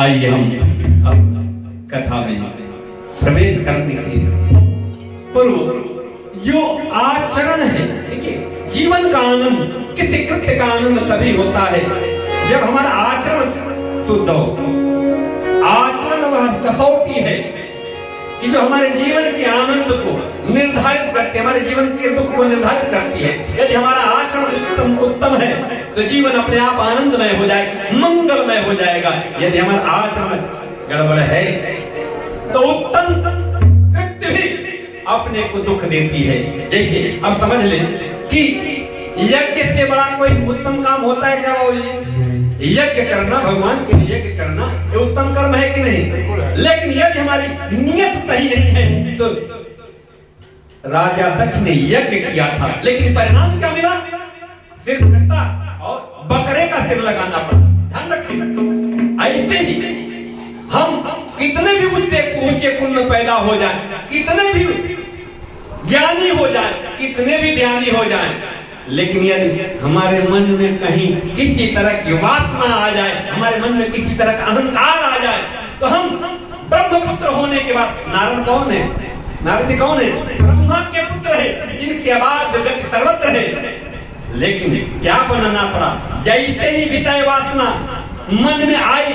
आइए हम अब कथा में प्रवेश करने के पूर्व जो आचरण है, देखिए जीवन का आनंद, किसी कृत्य का आनंद तभी होता है जब हमारा आचरण शुद्ध हो। आचरण वह कसौटी है कि जो हमारे जीवन के आनंद को निर्धारित करती है, हमारे जीवन के दुख को निर्धारित करती है। यदि हमारा आचरण उत्तम है तो जीवन अपने आप आनंदमय हो जाएगा, मंगलमय हो जाएगा। यदि हमारा आचरण गड़बड़ है तो उत्तम कृत्य भी अपने को दुख देती है। देखिए अब समझ ले कि यज्ञ से बड़ा कोई उत्तम काम होता है क्या बाबूजी? यज्ञ करना, भगवान के लिए यज्ञ करना, ये उत्तम कर्म है कि नहीं? लेकिन यदि हमारी नियत सही नहीं है तो राजा दक्ष ने यज्ञ किया था, लेकिन परिणाम क्या मिला? सिर कटा और बकरे का सिर लगाना पड़ा। ध्यान रखें, ऐसे ही हम कितने भी ऊंचे कुल में पैदा हो जाए, कितने भी ज्ञानी हो जाए, कितने भी ध्यानी हो जाए, लेकिन यदि हमारे मन में कहीं किसी तरह की वासना आ जाए, हमारे मन में किसी तरह का अहंकार आ जाए, तो हम ब्रह्मपुत्र होने के बाद, नारद कौन है? नारद कौन है? ब्रह्मा के पुत्र है, जिनकी आवाज जगत सर्वत्र है। लेकिन क्या बनना पड़ा? जैसे ही विषय वासना मन में आई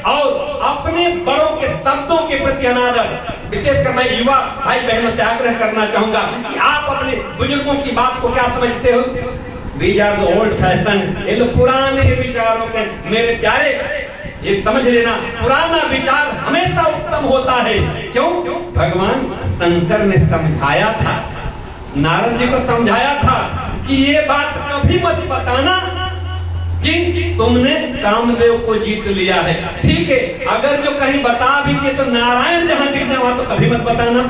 और अपने बड़ों के शब्दों के प्रति अनादर, विशेषकर मैं युवा भाई बहनों से आग्रह करना चाहूंगा कि आप अपने बुजुर्गों की बात को क्या समझते हो? These are the old fashion, ये लोग पुराने विचारों के। मेरे प्यारे, ये समझ लेना, पुराना विचार हमेशा उत्तम होता है। क्यों? भगवान शंकर ने समझाया था, नारद जी को समझाया था कि ये बात कभी मत बताना कि तुमने कामदेव को जीत लिया है। ठीक है, अगर जो कहीं बता भी दिए तो नारायण जहां दिख जाए वहां तो कभी मत बताना।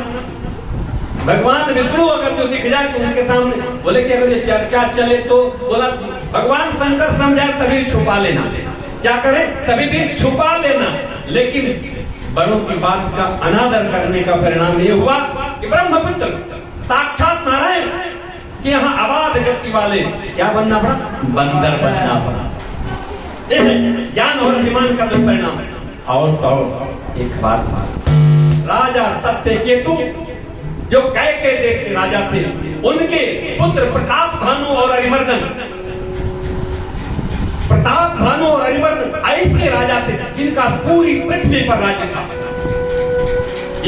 भगवान विष्णु अगर जो दिख जाए तो उनके सामने बोले कि अगर ये चर्चा चले तो बोला भगवान शंकर समझाए तभी छुपा लेना। क्या करे? तभी भी छुपा लेना। लेकिन बड़ों की बात का अनादर करने का परिणाम ये हुआ कि ब्रह्मपुत्र साक्षात नारायण कि यहाँ आबाद गति वाले क्या बनना पड़ा? बंदर बनना पड़ा। ज्ञान और अभिमान का दुष्परिणाम। और एक बात, राजा सत्यकेतु जो कैके देश के राजा थे, उनके पुत्र प्रताप भानु और अरिमर्दन, प्रताप भानु और अरिमर्दन ऐसे राजा थे जिनका पूरी पृथ्वी पर राज्य था।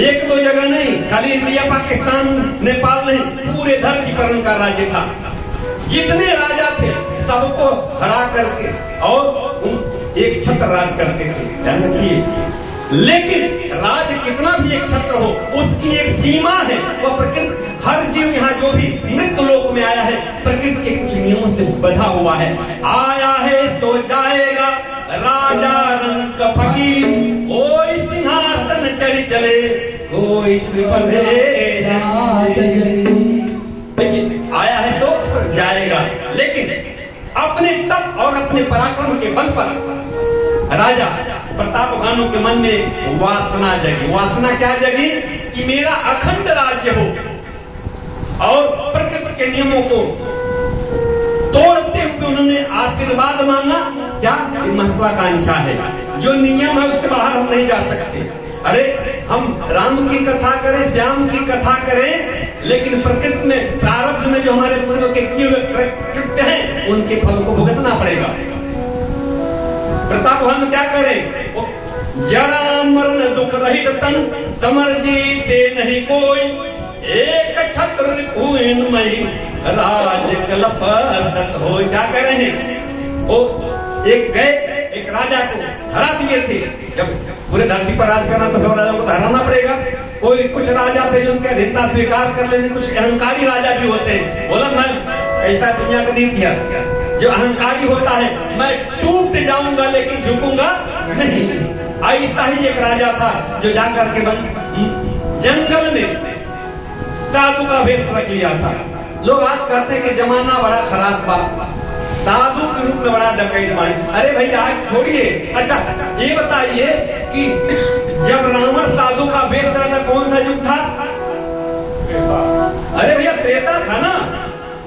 एक दो जगह नहीं, खाली इंडिया पाकिस्तान नेपाल नहीं, पूरे धरती पर उनका राज्य था। जितने राजा थे सबको हरा करके और एक छत्र राज करते थे। ध्यान रखिए, लेकिन राज कितना भी एक छत्र हो, उसकी एक सीमा है। वह प्रकृति, हर जीव यहाँ जो भी मृत्यु लोक में आया है प्रकृति के कुछ नियमों से बधा हुआ है। आया है तो जाएगा, राजा रंग फकीर, कोई सिंहासन चढ़ चले, कोई आया है तो जाएगा। लेकिन अपने तप और अपने पराक्रम के बल पर राजा प्रताप भानु के मन में वासना जगी। वासना क्या जगी? कि मेरा अखंड राज्य हो और प्रकृति के नियमों को तोड़ते हुए उन्होंने आशीर्वाद मांगा। क्या? महत्वाकांक्षा है, जो नियम है उससे बाहर हम नहीं जा सकते। अरे हम राम की कथा करें, श्याम की कथा करें, लेकिन प्रकृति में, प्रारब्ध में जो हमारे पूर्व के किए हुए कृत्य हैं उनके फल को भुगतना पड़ेगा। प्रताप भानु क्या करें? जरा मरण दुख रहित तन, समर जीते नहीं कोई, एक छत्र रिपुइनमयी, राज कलपत हो। क्या कर रहे हैं? वो एक राजा को हरा दिए थे। जब पूरे धरती पर राज करना तो सब राजाओं को हराना पड़ेगा। कोई कुछ राजा थे जो उनकी अधीनता स्वीकार कर लेने, कुछ अहंकारी राजा भी होते हैं। बोला मैं ऐसा दुनिया का नहीं किया, जो अहंकारी होता है मैं टूट जाऊंगा लेकिन झुकूंगा नहीं। ऐसा ही एक राजा था जो जाकर के जंगल में साधु का वेश रख लिया था। लोग आज कहते हैं कि जमाना बड़ा खराब था, साधु के रूप में बड़ा डकैत मारे। अरे भाई आज छोड़िए। अच्छा ये बताइए कि जब रावण साधु का वेश रखा कौन सा युग था? अरे भैया त्रेता था ना।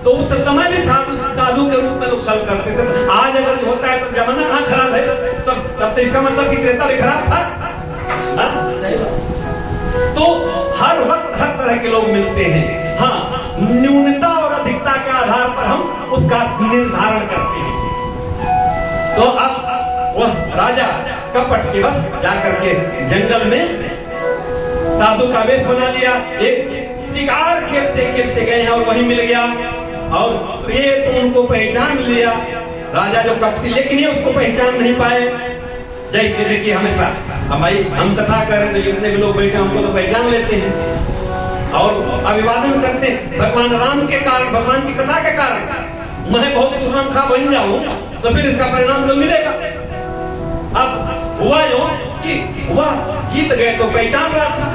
तो उस समय भी साधु के रूप में लोग छल करते थे। आज अगर होता है तो जमाना कहाँ खराब है? तो तब तो इसका मतलब कि त्रेता भी खराब था। सही बात। तो हर वक्त हर तरह के लोग मिलते हैं। हाँ, न्यूनता और अधिकता के आधार पर हम उसका निर्धारण करते हैं। तो अब वह राजा कपट के बस जाकर के जंगल में साधु का वेश बना लिया, एक शिकार खेलते खेलते गए हैं और वहीं मिल गया, और ये तो उनको पहचान लिया राजा जो कपटी, लेकिन ये उसको पहचान नहीं पाए। जैसे देखिए हमेशा अब भाई हम कथा कर रहे हैं तो जितने भी लोग बैठे हमको तो पहचान लेते हैं और अभिवादन करते हैं भगवान राम के कारण, भगवान की कथा के कारण। मैं बहुत तुरंत खा बन जाऊं तो फिर इसका परिणाम तो मिलेगा। अब हुआ यो कि वह जीत गए तो पहचान रहा था,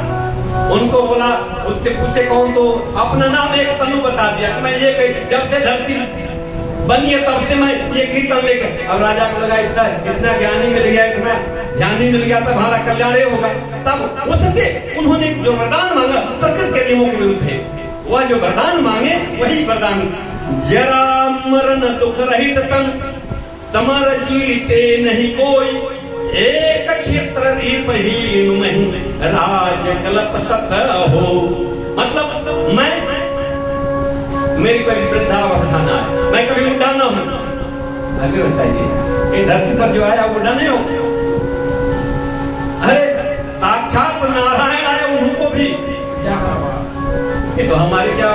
उनको बोला, उससे पूछे कौन, तो अपना नाम एक तनु बता दिया कि मैं ये जब से धरती बनी है तब से मैं ये कीर्तन लेकर। अब राजा को लगा इतना ज्ञानी मिल गया, इतना ध्यानी मिल गया, तब हमारा कल्याण होगा। तब उससे उन्होंने जो वरदान मांगा प्रकृति के नियमों के विरुद्ध है, वह जो वरदान मांगे वही वरदान, जरा मरण दुख रहित तन समर जीते नहीं कोई, एक क्षेत्र दीपहीन नहीं राज कल्प सत हो। मतलब मैं, मेरी कोई वृद्धावस्था ना है, मैं कभी बुढ़ा ना हूं। अभी बताइए ये धरती पर जो आया वो बुढ़ा नहीं हो? अरे साक्षात नारायण आए, उनको भी ये तो हमारे क्या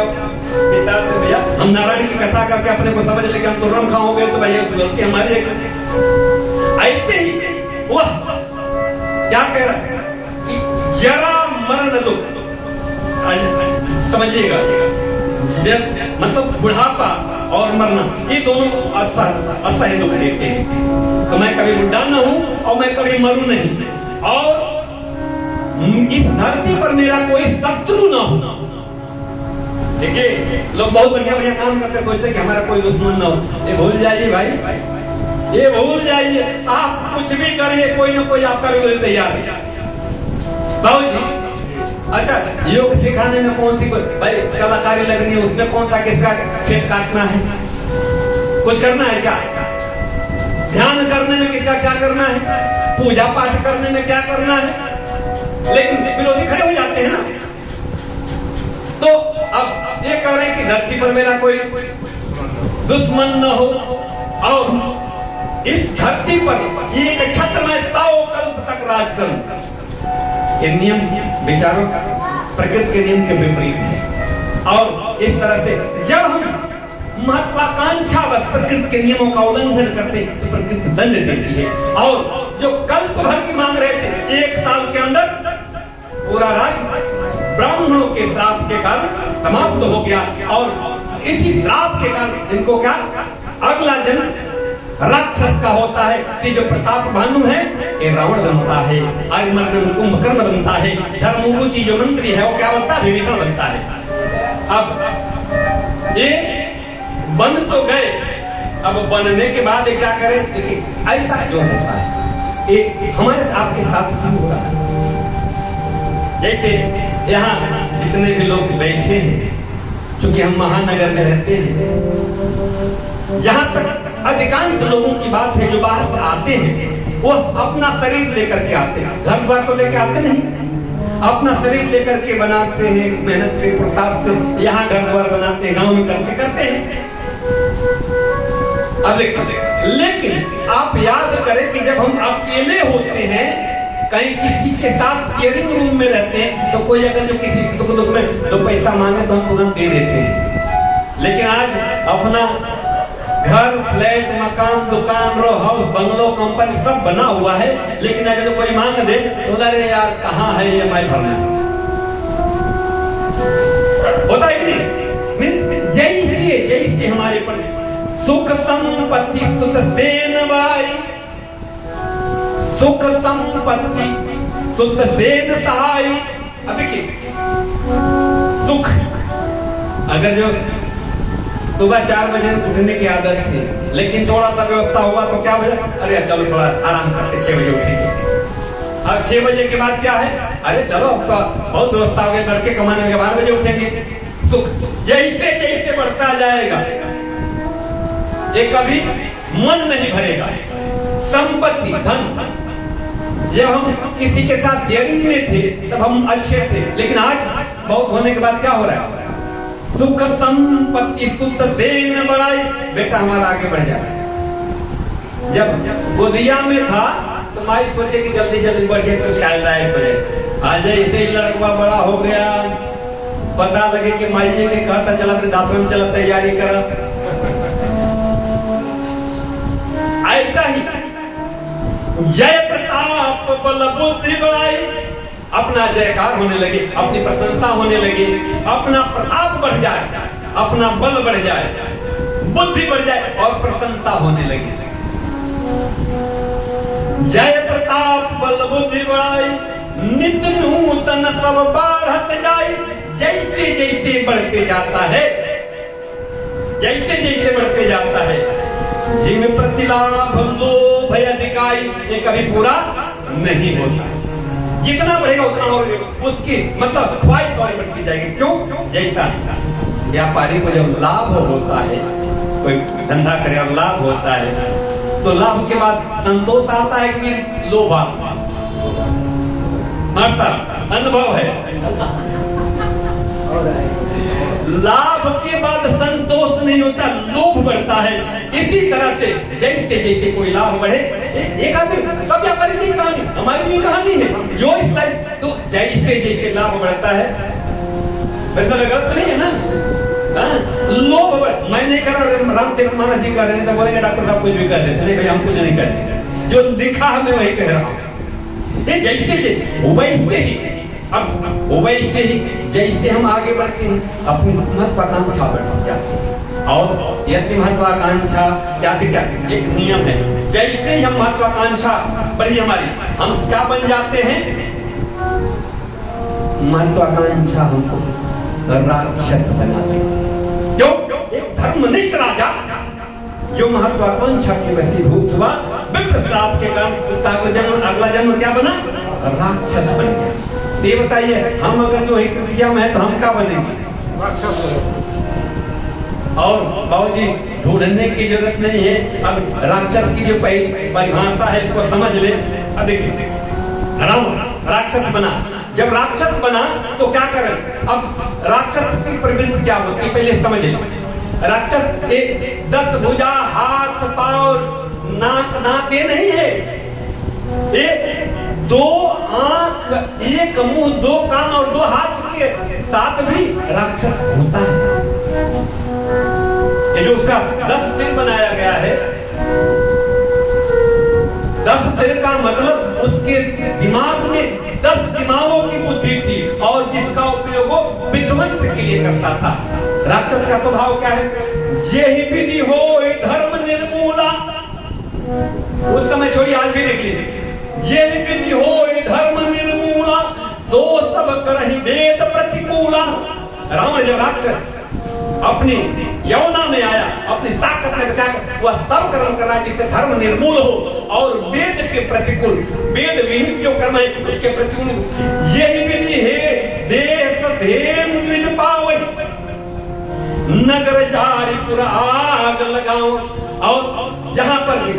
पिता से भैया, हम नारायण की कथा करके अपने को समझ लेके हम तुर्रम खाओगे तो भैया गलती हमारी है। ऐसे ही वह क्या कह रहा है कि जरा मरण दुख, समझिएगा मतलब बुढ़ापा और मरना ये दोनों असह्य दुख देते हैं। तो मैं कभी बुढ़ा न हूं और मैं कभी मरूं नहीं, और इस धरती पर मेरा कोई शत्रु न हो। देखिए लोग बहुत बढ़िया बढ़िया काम करते, सोचते कि हमारा कोई दुश्मन न हो। ये भूल जाइए भाई, ये भूल जाइए, आप कुछ भी करिए कोई ना कोई आपका विरोध तैयार है। बाबू जी अच्छा, योग सिखाने में कौन सी भाई कलाकारी लगनी है, उसमें कौन सा किसका खेत काटना है, कुछ करना है क्या? ध्यान करने में किसका क्या करना है, पूजा पाठ करने में क्या करना है, लेकिन विरोधी खड़े हो जाते हैं ना। तो अब ये कह रहे हैं कि धरती पर मेरा कोई दुश्मन न हो, और इस धरती पर एक छत्र में 100 कल्प तक राज करूं। ये नियम विचारों प्रकृति के नियम के विपरीत है, और इस तरह से जब हम महत्वाकांक्षावश प्रकृति के नियमों का उल्लंघन करते हैं तो प्रकृति दंड देती है। और जो कल्प भर की मांग रहे थे, 1 साल के अंदर पूरा राज ब्राह्मणों के श्राप के कारण समाप्त हो गया, और इसी श्राप के कारण इनको क्या अगला जन्म राक्षस का होता है कि जो प्रताप भानु है ये रावण बनता है, आर्यमर्दन कुंभकर्ण बनता है, धर्मरुचि जो मंत्री है वो क्या बनता है, विभीषण बनता है। अब ये बन तो गए, अब बनने के बाद ये क्या करें? देखिए ऐसा क्यों होता है, ये हमारे आपके साथ क्यों हो रहा है? जैसे यहाँ जितने भी लोग बैठे हैं, चूंकि हम महानगर में रहते हैं, जहां तक अधिकांश लोगों की बात है जो बाहर से आते हैं वो अपना शरीर लेकर के आते हैं, घर द्वार तो लेकर आते नहीं, अपना शरीर लेकर के बनाते हैं, मेहनत के प्रसाद से यहाँ घर द्वार बनाते हैं, गांव में करते हैं। अब देखिए, लेकिन आप याद करें कि जब हम अकेले होते हैं, कहीं किसी के साथ शेयरिंग रूम में रहते हैं, तो कोई अगर जो किसी दुख दुख में तो पैसा मांगे तो हम तुरंत दे देते हैं। लेकिन आज अपना घर, फ्लैट, मकान, दुकान, रो हाउस, बंगलो, कंपनी सब बना हुआ है, लेकिन अगर कोई मांग दे तो अरे यार कहाँ है EMI भरना है, होता है कि नहीं? जैसे हमारे पर सुख संपत्ति सुत सेन भाई, सुख संपत्ति सुत सेन सहाय। अब देखिए सुख, अगर जो सुबह 4 बजे उठने की आदत थी, लेकिन थोड़ा सा व्यवस्था हुआ तो क्या बजा, अरे चलो थोड़ा आराम करके 6 बजे उठेंगे। अब 6 बजे के बाद क्या है, अरे चलो अब तो बहुत व्यवस्था हो गई, लड़के कमाने के 12 बजे उठेंगे। सुख जैसे जैसे बढ़ता जाएगा ये कभी मन नहीं भरेगा, संपत्ति, धन, जब हम किसी के साथ शेयरिंग में थे तब हम अच्छे थे, लेकिन आज बहुत होने के बाद क्या हो रहा है? सुख संपत्ति सुत से न बढ़ाई, बेटा हमारा आगे बढ़ जाए। जब गोदिया में था तो माई सोचे कि जल्दी जल्दी बढ़ जाए तो शायद लायक हो जाए। आज ऐसे ही लड़का बड़ा हो गया, पता लगे कि माई के कहता चला वृद्धाश्रम चला, तैयारी करा। ऐसा ही जय प्रताप बल बुद्धि बढ़ाई, अपना जयकार होने लगे, अपनी प्रशंसा होने लगी, अपना प्रताप बढ़ जाए, अपना बल बढ़ जाए, बुद्धि बढ़ जाए और प्रशंसा होने लगी। जय प्रताप बल बुद्धि बढ़ाई, नित्य नूतन सब बढ़त जाई। जैसे जैसे बढ़ते जाता है, जैसे जैसे बढ़ते जाता है, जिम प्रतिलाभ लोभ अधिकाई, ये कभी पूरा नहीं होता। जितना बढ़ेगा उतना और उसकी मतलब ख्वाहिश और बढ़ती जाएगी। क्यों? जैसा व्यापारी को जब लाभ होता है, कोई धंधा करे और लाभ होता है, तो लाभ के बाद संतोष आता है कि लोभ आता? अनुभव है। लाभ के बाद संतोष नहीं होता, लोभ बढ़ता है। इसी तरह से जैसे जैसे कोई लाभ बढ़े, एक आदमी, सब व्यापारी की कहानी, हमारी भी कहानी है, जो इस टाइप, तो जैसे जैसे लाभ बढ़ता है, गलत नहीं है ना? लोभ मैं नहीं कर रहा, रामचरितमानस जी कह रहे हैं, तो बोलेंगे डॉक्टर साहब कुछ भी कह देते, नहीं भाई हम कुछ नहीं करते, जो लिखा है मैं वही कह रहा हूँ। ये जैसे वैसे ही, अब वैसे ही जैसे हम आगे बढ़ते हैं, अपनी महत्वाकांक्षा बढ़ती जाती है। और यदि महत्वाकांक्षा क्या एक नियम है, जैसे ही हम महत्वाकांक्षा बढ़ी हमारी, हम क्या बन जाते हैं? महत्वाकांक्षा हमको राक्षस बनाते हैं। जो एक धर्मनिष्ठ राजा जो महत्वाकांक्षा के वशीभूत हुआ, विप्र श्राप के कारण उसका जन्म, अगला जन्म क्या बना? राक्षस बन गया। ये बताइए, हम अगर जो एक क्रिया में है तो हम क्या बनेंगे? और बाबूजी ढूंढने की जरूरत नहीं है, अब राक्षस की जो परिभाषा है इसको समझ ले। अब देखिए, राम राक्षस बना, जब राक्षस बना तो क्या करें? अब राक्षस की प्रवृत्ति क्या होती है पहले समझ ले। राक्षस एक 10 भुजा, हाथ पांव, नाक नाके नहीं है, एक 2 आंख, 1 मुंह, 2 कान और 2 हाथ के साथ भी राक्षस होता है। ये जो उसका 10 सिर बनाया गया है, 10 सिर का मतलब उसके दिमाग में 10 दिमागों की बुद्धि थी और जिसका उपयोग वो विध्वंस के लिए करता था। राक्षस का स्वभाव क्या है? यही विधि हो धर्म निर्मूला, उस समय छोड़ी, आज भी देख लीजिए, यही विधि हो धर्म निर्मूला, सो सब करहि वेद प्रतिकूला। रावण जब राक्षस अपनी यौना में आया, अपनी ताकत में क्या वह सब कर्म कर रहा है जिससे धर्म निर्मूल हो और वेद के प्रतिकूल, वेद विहित जो कर्म है उसके प्रतिकूल। यही विधि है देश धेम द्विज पावई, नगर चारिपुर आग लगाओ। और जहां पर भी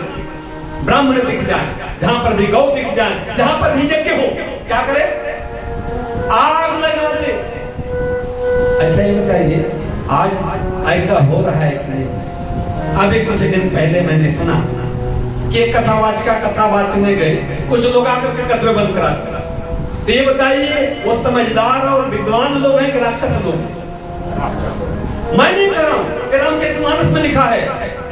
ब्राह्मण दिख जाए, जहां पर भी गौ दिख जाए, जहां पर भी यज्ञ हो, क्या करे? आग लगा दे। अच्छा ये बताइए, आज ऐसा हो रहा है कि नहीं? अभी कुछ दिन पहले मैंने सुना कि कथावाच का कथा वाचने गए, कुछ लोग आकर के कथवे बंद करा। तो ये बताइए, वो समझदार और विद्वान लोग हैं कि राक्षस लोग हैं? मैं नहीं कह रहा हूं, रामचरितमानस में लिखा है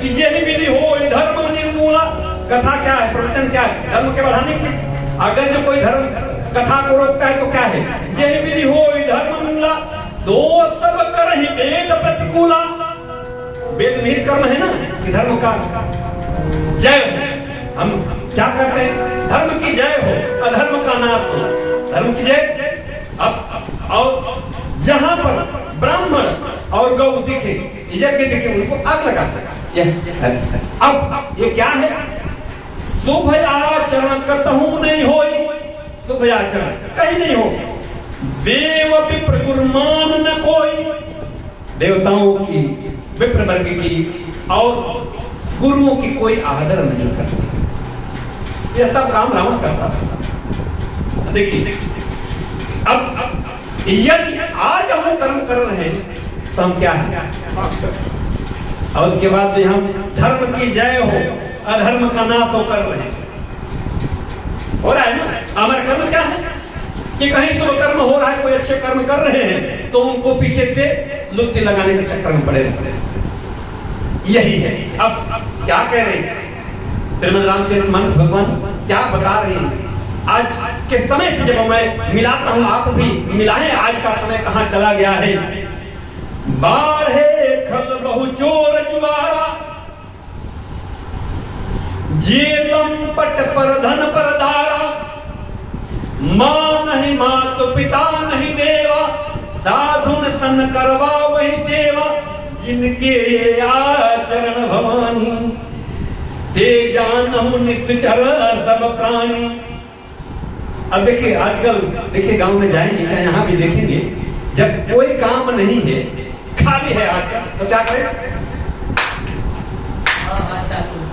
कि यही विधि हो धर्म निर्मूला। कथा क्या है? प्रवचन क्या है? धर्म के बढ़ाने की। अगर जो कोई धर्म कथा को रोकता है तो क्या है? यही विधि हो धर्म मूला, दो सब करहि वेद प्रतिकूला। वेद विहित कर्म है ना कि धर्म का जय हो। हम क्या कहते हैं? धर्म की जय हो, अधर्म का नाश हो। धर्म की जय। अब और जहां पर ब्राह्मण और गौ दिखे, यज्ञ दिखे, उनको आग लगाते हैं। अब ये क्या है? शुभ आचरण कतहु नहीं होई, शुभ आचरण कहीं नहीं हो। देव विप्र गुरुमान न कोई, देवताओं की, विप्र वर्ग की और गुरुओं की कोई आदर नहीं करता। यह सब काम रावण करता था। देखिए अब यदि आज हम कर्म कर रहे हैं तो हम क्या है, और उसके बाद हम धर्म की जय हो अधर्म का नाश हो कर रहे हैं। हो रहा है ना। हमारा कर्म क्या है कि कहीं शुभ कर्म हो रहा है, कोई अच्छे कर्म कर रहे हैं तो उनको पीछे से लुत्ती लगाने के चक्कर में पड़े रहते हैं। यही है। अब क्या कह रहे हैं श्रीमद रामचरित मानस भगवान क्या बता रहे हैं। आज के समय से जब मैं मिलाता हूं, आप भी मिलाएं, आज का समय कहां चला गया है। बाढ़े खल बहु चोर जुआरा, जेलम पट पर धन पर दारा, मां नहीं मात पिता नहीं देवा, साधुन सन करवा वही सेवा, जिनके आचरण भवानी, ते जानहु निश्चर सब प्राणी। अब देखिए आजकल देखिए गांव में जाएंगे चाहे यहाँ भी देखेंगे, जब कोई काम नहीं है, खाली है आजकल, तो क्या करें,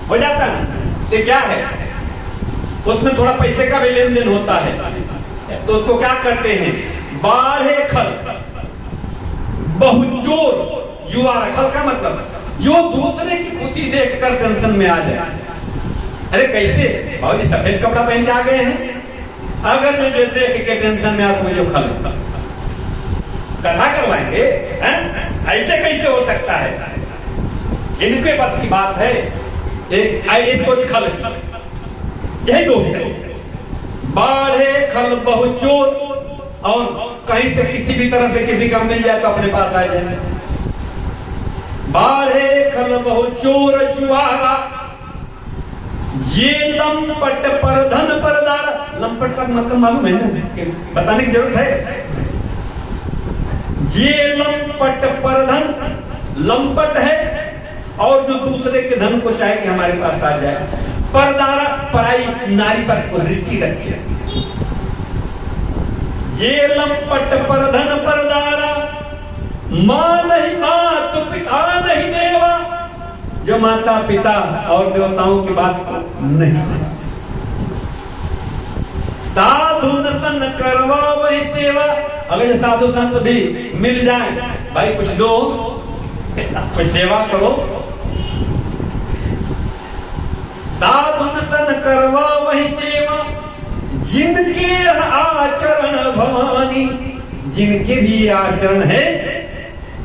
हो जाता है। ये क्या है, उसमें थोड़ा पैसे का भी लेन देन होता है, तो उसको क्या करते हैं, बाढ़े खल बहुत जोर जुआरा। खल का मतलब जो दूसरे की खुशी देखकर टेंशन में आ जाए। अरे कैसे भाजी सफेद कपड़ा पहन के आ गए हैं, अगर जो देख के टेंशन में आ समझो खल कथा करवाएंगे, ऐसे कैसे हो सकता है। इनके बस की बात है, एक सोच खल, यही दोष है। बाढ़े खल बहुत चोर, और कहीं से किसी भी तरह से किसी का मिल जाए तो अपने पास आ जाए। बाढ़े खल बहुत चोर जुआरा, ये लंपट पर धन पर दारा। लंपट का मतलब मालूम है ना, बताने की जरूरत है। ये लंपट पर धन, लंपट है और जो दूसरे के धन को चाहे कि हमारे पास आ जाए। परदारा, पराई नारी पर को दृष्टि रखे। ये लंपट पर धन परदारा, मां नहीं मात पिता नहीं देवा, जो माता पिता और देवताओं की बात को नहीं। साधु सन करवा वही सेवा। अगर ये साधु संत भी मिल जाए, भाई कुछ दो, कुछ सेवा करो। साधु सन करवा वही सेवा, जिनके आचरण भवानी, जिनके भी आचरण है,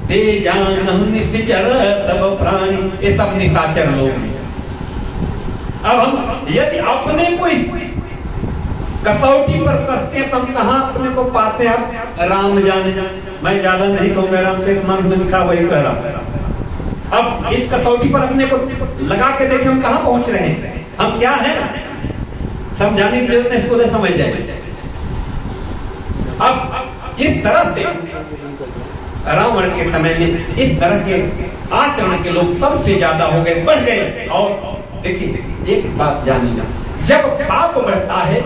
ते जानहु निश्चर सब प्राणी। ये सब निशाचर लोग हैं। अब हम यदि अपने को कसौटी पर कसते हैं, तब कहां अपने को पाते हैं। राम जाने, मैं ज्यादा नहीं कहूंगा, रामचरित मानस में लिखा वही कह रहा हूं। अब इस कसौटी पर अपने को लगा के देखें, हम कहां पहुंच रहे हैं, हम क्या हैं, समझाने की जरूरत है, इसको तो समझ जाए। अब इस तरह से रावण के समय में इस तरह के आचरण के लोग सबसे ज्यादा हो गए, बढ़ गए। और देखिए एक बात जानिए, जब पाप बढ़ता है,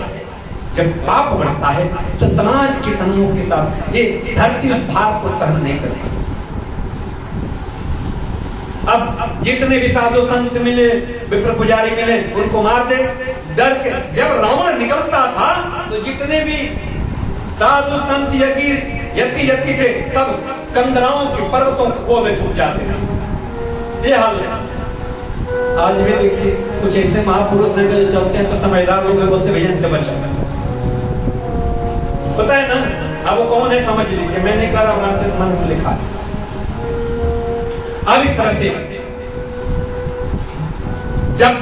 जब पाप बढ़ता है तो समाज के तनाव के साथ ये धरती उस भाव को सहन नहीं करती। अब जितने भी साधु संत मिले, विप्र पुजारी मिले, उनको मार दे डर के। जब रावण निकलता था तो जितने भी साधु संत यति थे, सब कंदराओं के पर्वतों को में छूट जाते हैं। ये हाल है। आज भी देखिए कुछ ऐसे महापुरुष हैं जो चलते हैं तो समझदार लोग बोलते भैया इनसे बचा पता है ना। अब वो कौन है समझ लीजिए, मैं नहीं कह रहा हूं, मन में लिखा है। अब इस तरह से जब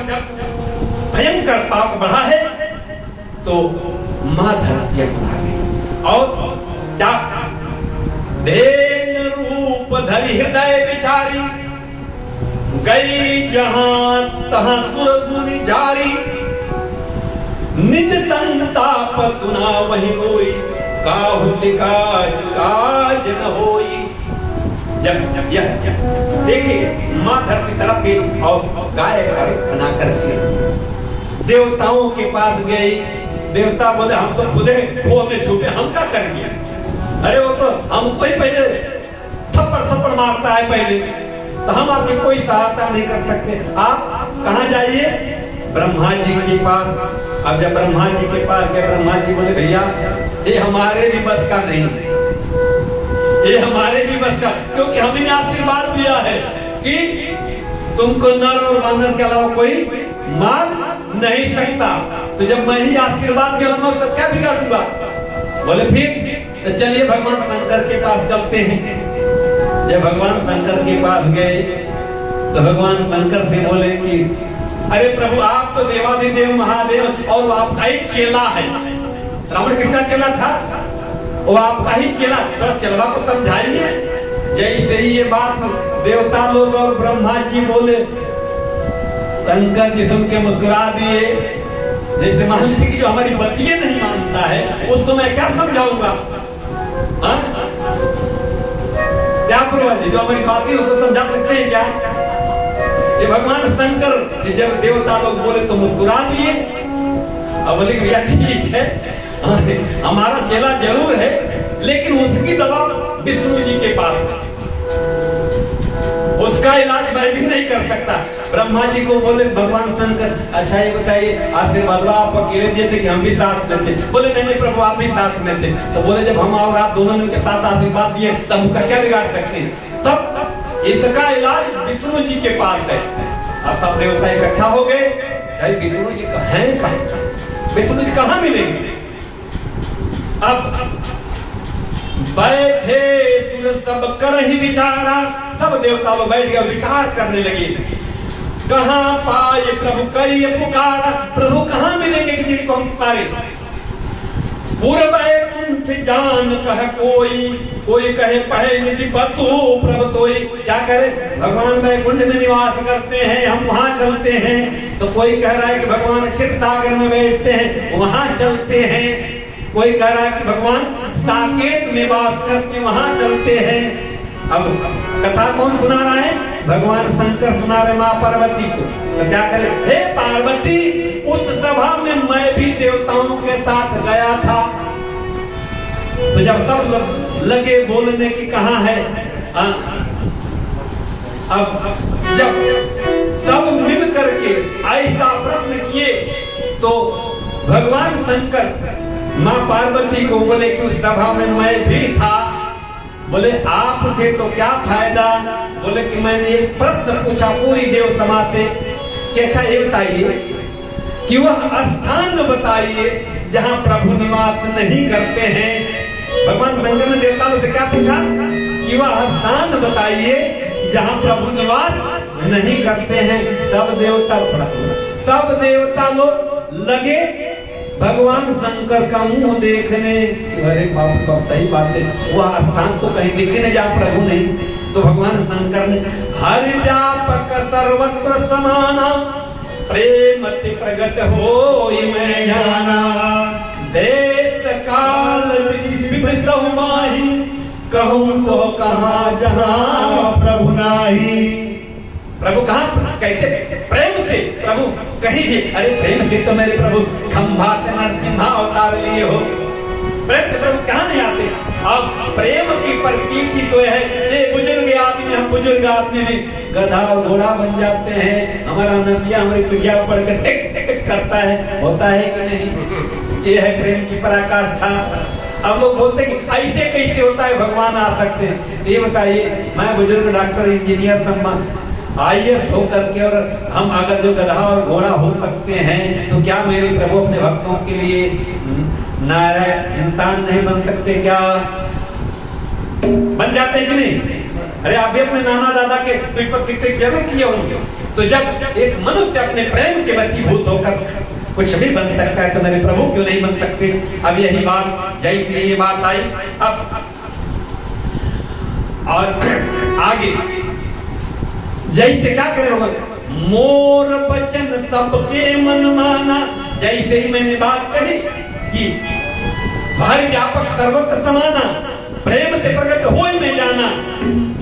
भयंकर पाप बढ़ा है तो मां धरती बना गई। और क्या देन रूप धरि हृदय विचारी, गई जहां तहां सुर मुनि जारी, निज संताप सुना वही रोई, काहुत काज काज न होई। जब देखिए मां धरती तरफ गई और गाय का रूप बना कर दिया। देवताओं के पास गई, देवता बोले हम तो खुदे खो में छुपे, हम क्या करेंगे। अरे वो तो हमको ही पहले थप्पड़ मारता है पहले, तो हम आपकी कोई सहायता नहीं कर सकते। आप कहां जाइए, ब्रह्मा जी के पास। अब जब ब्रह्मा जी के पास गए, ब्रह्मा जी बोले भैया ये हमारे भी बस का नहीं, ये हमारे भी बस का, क्योंकि हमने आशीर्वाद दिया है कि तुमको नर और वानर के अलावा कोई मार नहीं सकता। तो जब मैं ही आशीर्वाद दिया तो मैं उसका क्या बिगाड़ूंगा? बोले फिर तो चलिए भगवान शंकर के पास चलते हैं। जब भगवान शंकर के पास गए तो भगवान शंकर से बोले कि अरे प्रभु आप तो देवादिदेव महादेव और आपका ही चेला है। रावण किसका चेला था? वो आपका ही चेला, थोड़ा चेलवा को समझाइए। जैसे ही ये बात देवता लोग और ब्रह्मा जी बोले, शंकर जी सुन के मुस्कुरा दिए। जैसे मान लीजिए कि जो हमारी बतिये नहीं मानता है उसको मैं क्या समझाऊंगा? क्या प्रभु जी, जो हमारी बातें उसको समझा सकते हैं क्या? ये भगवान शंकर जब देवता लोग बोले तो मुस्कुरा दिए। अब बोले कि भैया ठीक है, हमारा चेला जरूर है, लेकिन उसकी दवा विष्णु जी के पास है, उसका इलाज मैं भी नहीं कर सकता। ब्रह्मा जी को बोले भगवान शंकर अच्छा ये बताइए आशीर्वाद आप अकेले दिए थे कि हम भी साथ में थे? बोले नहीं नहीं प्रभु आप भी साथ में थे। तो बोले जब हम और आप दोनों मिलकर साथ आशीर्वाद दिए तब उसका क्या बिगाड़ सकते हैं? तब इसका इलाज विष्णु जी के पास है। अब सब देवता इकट्ठा हो गए, विष्णु जी हैं कहाँ? विष्णु जी कहाँ मिलेंगे? अब बैठे सुर सब कर ही विचारा, सब देवता लोग बैठ गए विचार करने लगे, कहाँ पाए प्रभु करिए पुकारा, प्रभु कहाँ मिलेंगे कि जिनको हम पुकारे? पूर्व कुंठ जान कह कोई कहे पहले बतू प्रभु सोई। क्या करे? भगवान वैकुंठ में निवास करते हैं, हम वहां चलते हैं। तो कोई कह रहा है कि भगवान क्षीर सागर में बैठते हैं, वहां चलते हैं। कोई कह रहा है कि भगवान साकेत में वास करते, वहां चलते हैं। अब कथा कौन सुना रहा है? भगवान शंकर सुना रहे माँ पार्वती को। तो क्या करे? हे पार्वती, उस सभा में मैं भी देवताओं के साथ गया था। तो जब सब लगे बोलने की कहाँ है, अब जब सब मिल करके ऐसा प्रश्न किए तो भगवान शंकर माँ पार्वती को बोले कि उस सभा में मैं भी था। बोले आप थे तो क्या फायदा? बोले कि मैंने एक प्रश्न पूछा पूरी देव समाज से कि अच्छा ये बताइए कि वह स्थान बताइए जहां प्रभु निवास नहीं करते हैं। भगवान शंकर ने देवताओं से क्या पूछा कि वह स्थान बताइए जहां प्रभु निवास नहीं करते हैं। सब देवता लोग लगे भगवान शंकर का मुंह देखने। अरे बाप सही बात है, वह स्थान तो कहीं दिखे नहीं जहाँ प्रभु नहीं। तो भगवान शंकर ने हरि व्यापक सर्वत्र समाना, प्रेम प्रगट हो मैं जाना, देश काल विविध माही, कहूँ तो कहाँ जहाँ प्रभु नाही। प्रभु कहाँ? कैसे? प्रेम से प्रभु कहीं भी। अरे प्रेम से तो मेरे प्रभु खंभा से नरसिम्हा अवतार लिए हो, प्रेम से प्रभु कहाँ नहीं आते? अब प्रेम की प्रतीति तो है, ये बुजुर्ग आदमी, हम बुजुर्ग आदमी भी गधा और घोड़ा बन जाते हैं। हमारा नदिया हमारी पिड़िया पढ़कर टिक टिक करता है, होता है कि नहीं? ये है प्रेम की पराकाष्ठा। अब लोग बोलते हैं कि ऐसे कैसे होता है, भगवान आ सकते हैं? ये बताइए, मैं बुजुर्ग डॉक्टर इंजीनियर IAS होकर के और हम अगर जो गधा और घोड़ा हो सकते हैं तो क्या मेरे प्रभु अपने भक्तों के लिए नारायण इंसान नहीं बन सकते? क्या बन जाते हैं कि नहीं? अरे आप भी अपने नाना दादा के पीठ पर कितने जरूर किए होंगे। तो जब एक मनुष्य अपने प्रेम के वशीभूत होकर कुछ भी बन सकता है तो मेरे प्रभु क्यों नहीं बन सकते? अब यही बात, जैसे ये बात आई, अब और आगे जैसे क्या करें? मोर बचन सबके मन माना। जैसे ही मैंने बात कही कि भारी व्यापक सर्वत्र समाना, प्रेम से प्रकट हो में जाना,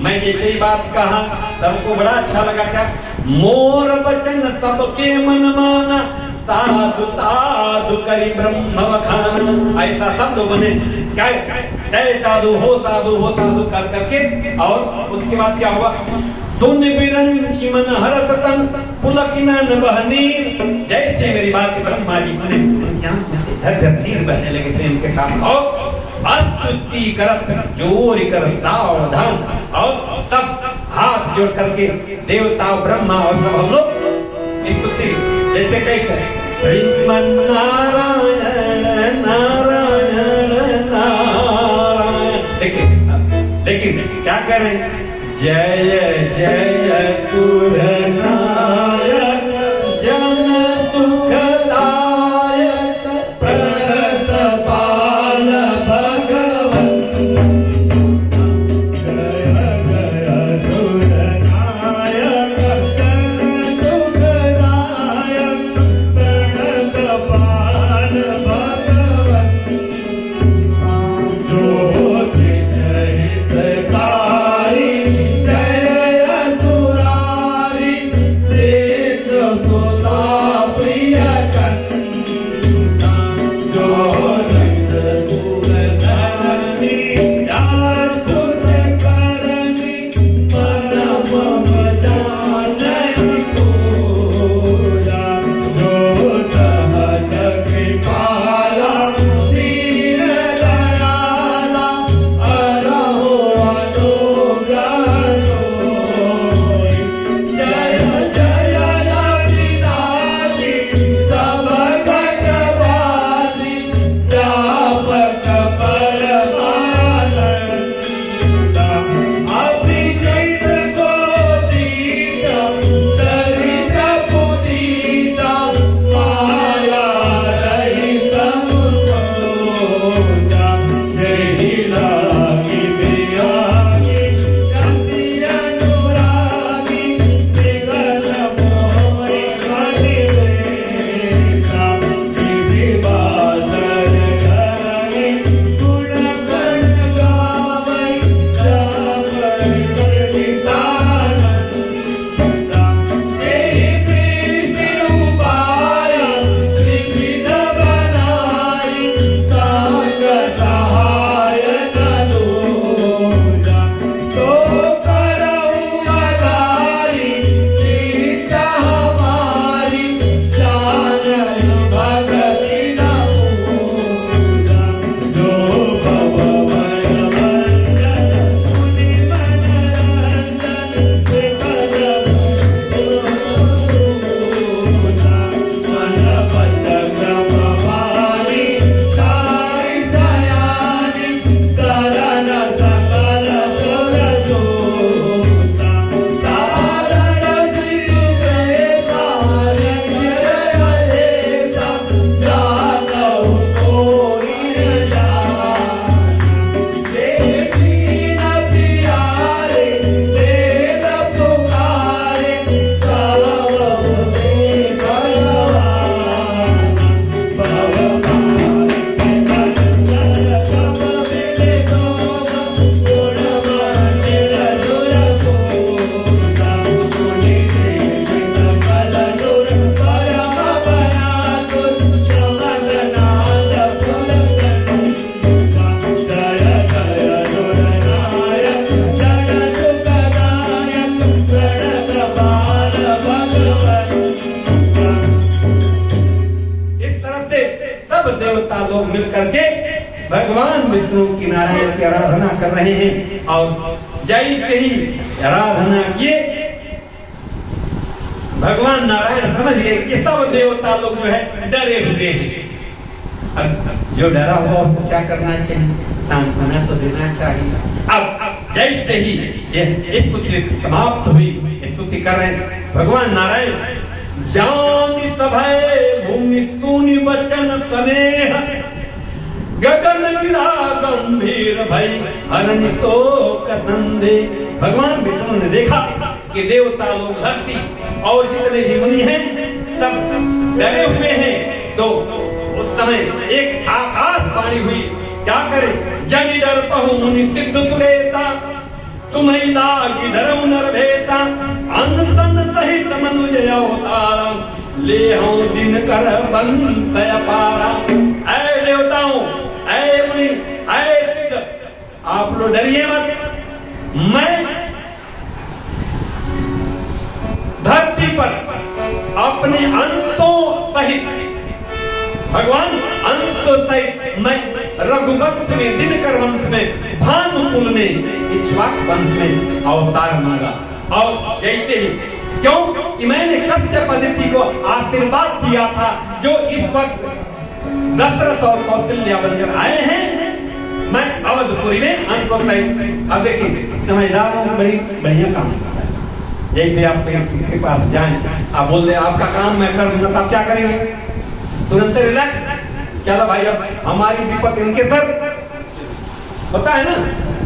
मैं जैसे ही बात कहा सबको बड़ा अच्छा लगा। क्या? मोर बचन सबके मन माना, साधु साधु करी ब्रह्म वखाना। ऐसा सब लोगों ने क्या जय साधु हो कर करके, और उसके बाद क्या हुआ? सुन बिरंची मन हरस बरतन पुलकिनन बहनीर। जैसे मेरी बात के ब्रह्मा जी सुने, झरझर नीर बहने लगे प्रेम के ठाम। और अस्तुति करत जोर कर सावधान, और तब हाथ जोड़ करके देवता ब्रह्मा और सब हम लोग स्तुति जैसे कैसे श्रीमन नारायण नारायण नारायण। लेकिन क्या कर रहे हैं? जय जय सुर नायक जन सुखदायक प्रगट पाल भगवन्। जय जय सुर नायक जन सुखदायक प्रगट पाल भगवन्। ज्योति जहितकारी भगवान विष्णु की नारायण की आराधना कर रहे हैं। और जैसे ही आराधना किए भगवान नारायण समझ गए कि सब देवता लोग जो है डरे हुए हैं। अब जो डरा हुआ उसको क्या करना चाहिए? सांत्वना तो देना चाहिए। अब जैसे ही ये स्तुति समाप्त हुई, स्तुति कर रहे हैं भगवान नारायण, जानी सभय भूमि सुनि वचन स्नेह, गगन गिरा गंभीर भई हरनि शोक संदेह। भगवान विष्णु ने देखा कि देवता लोग, धरती और जितने भी मुनि हैं सब डरे हुए हैं। तो उस समय एक आकाशवाणी हुई, क्या करे? जनि डर पहु मुनि सिद्ध सुरेता, तुम्हें लागी धरऊ नर भेता, अनसन सहित मनुज अवतारा, ले हूं दिन कर बंस अपारा। ऐ देवताओं, ऐ मुनि, ऐ सिद्ध, आप लोग डरिए मत। मैं धरती पर अपने अंतों सहित भगवान अंतों सहित मैं रघुवंश में, दिनकर वंश में, भानुकुल में, इक्ष्वाक वंश में अवतार मांगा। और जैसे ही, क्यों कि मैंने कश्यप अदिति को आशीर्वाद दिया था, जो इस वक्त दशरथ और कौशल्या बनकर आए हैं, मैं अवधपुरी में अंत सहित। अब देखिए समझदारों को बड़ी बढ़िया काम कर रहा है। जैसे आप के पास जाए, आप बोल दे आपका काम मैं कर दूंगा, आप क्या करेंगे? तुरंत रिलैक्स, चलो भाई अब हमारी विपत इनके सर होता है ना,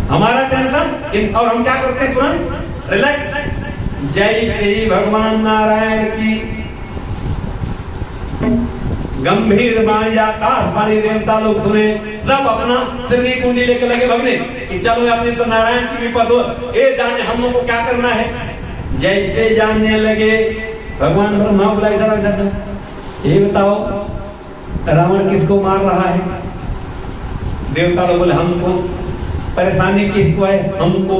हमारा टेंशन और हम क्या करते हैं? तुरंत रिलैक्स। जय श्री भगवान नारायण की गंभीर वाणी, आकाश वाणी देवता लोग सुने, सब अपना सिर की कुंडी लेके लगे भगने कि चलो अपने तो नारायण की विपद हो, ये जाने हम लोग को क्या करना है। जैसे जानने लगे भगवान ब्रह्मा बोला इधर इधर, ये बताओ रावण किसको मार रहा है? देवता लोग बोले हमको। परेशानी किसको है? हमको।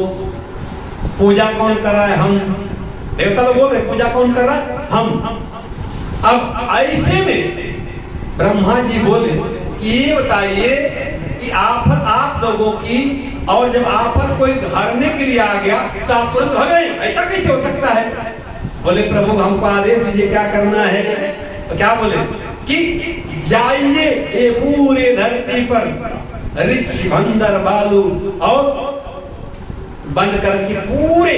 पूजा कौन कर रहा है? हम। देवता लोग बोल रहे पूजा कौन कर रहा है? हम। अब ऐसे में ब्रह्मा जी बोले कि ये बताइए कि आफत आप लोगों की, और जब आफत कोई धरने के लिए आ गया तो आप तुरंत भाग रहे हैं, ऐसा कैसे हो सकता है? बोले प्रभु हमको आदेश दीजिए क्या करना है। तो क्या बोले कि जाइए ये पूरे धरती पर ऋषि बंदर बालू और बंद करके पूरे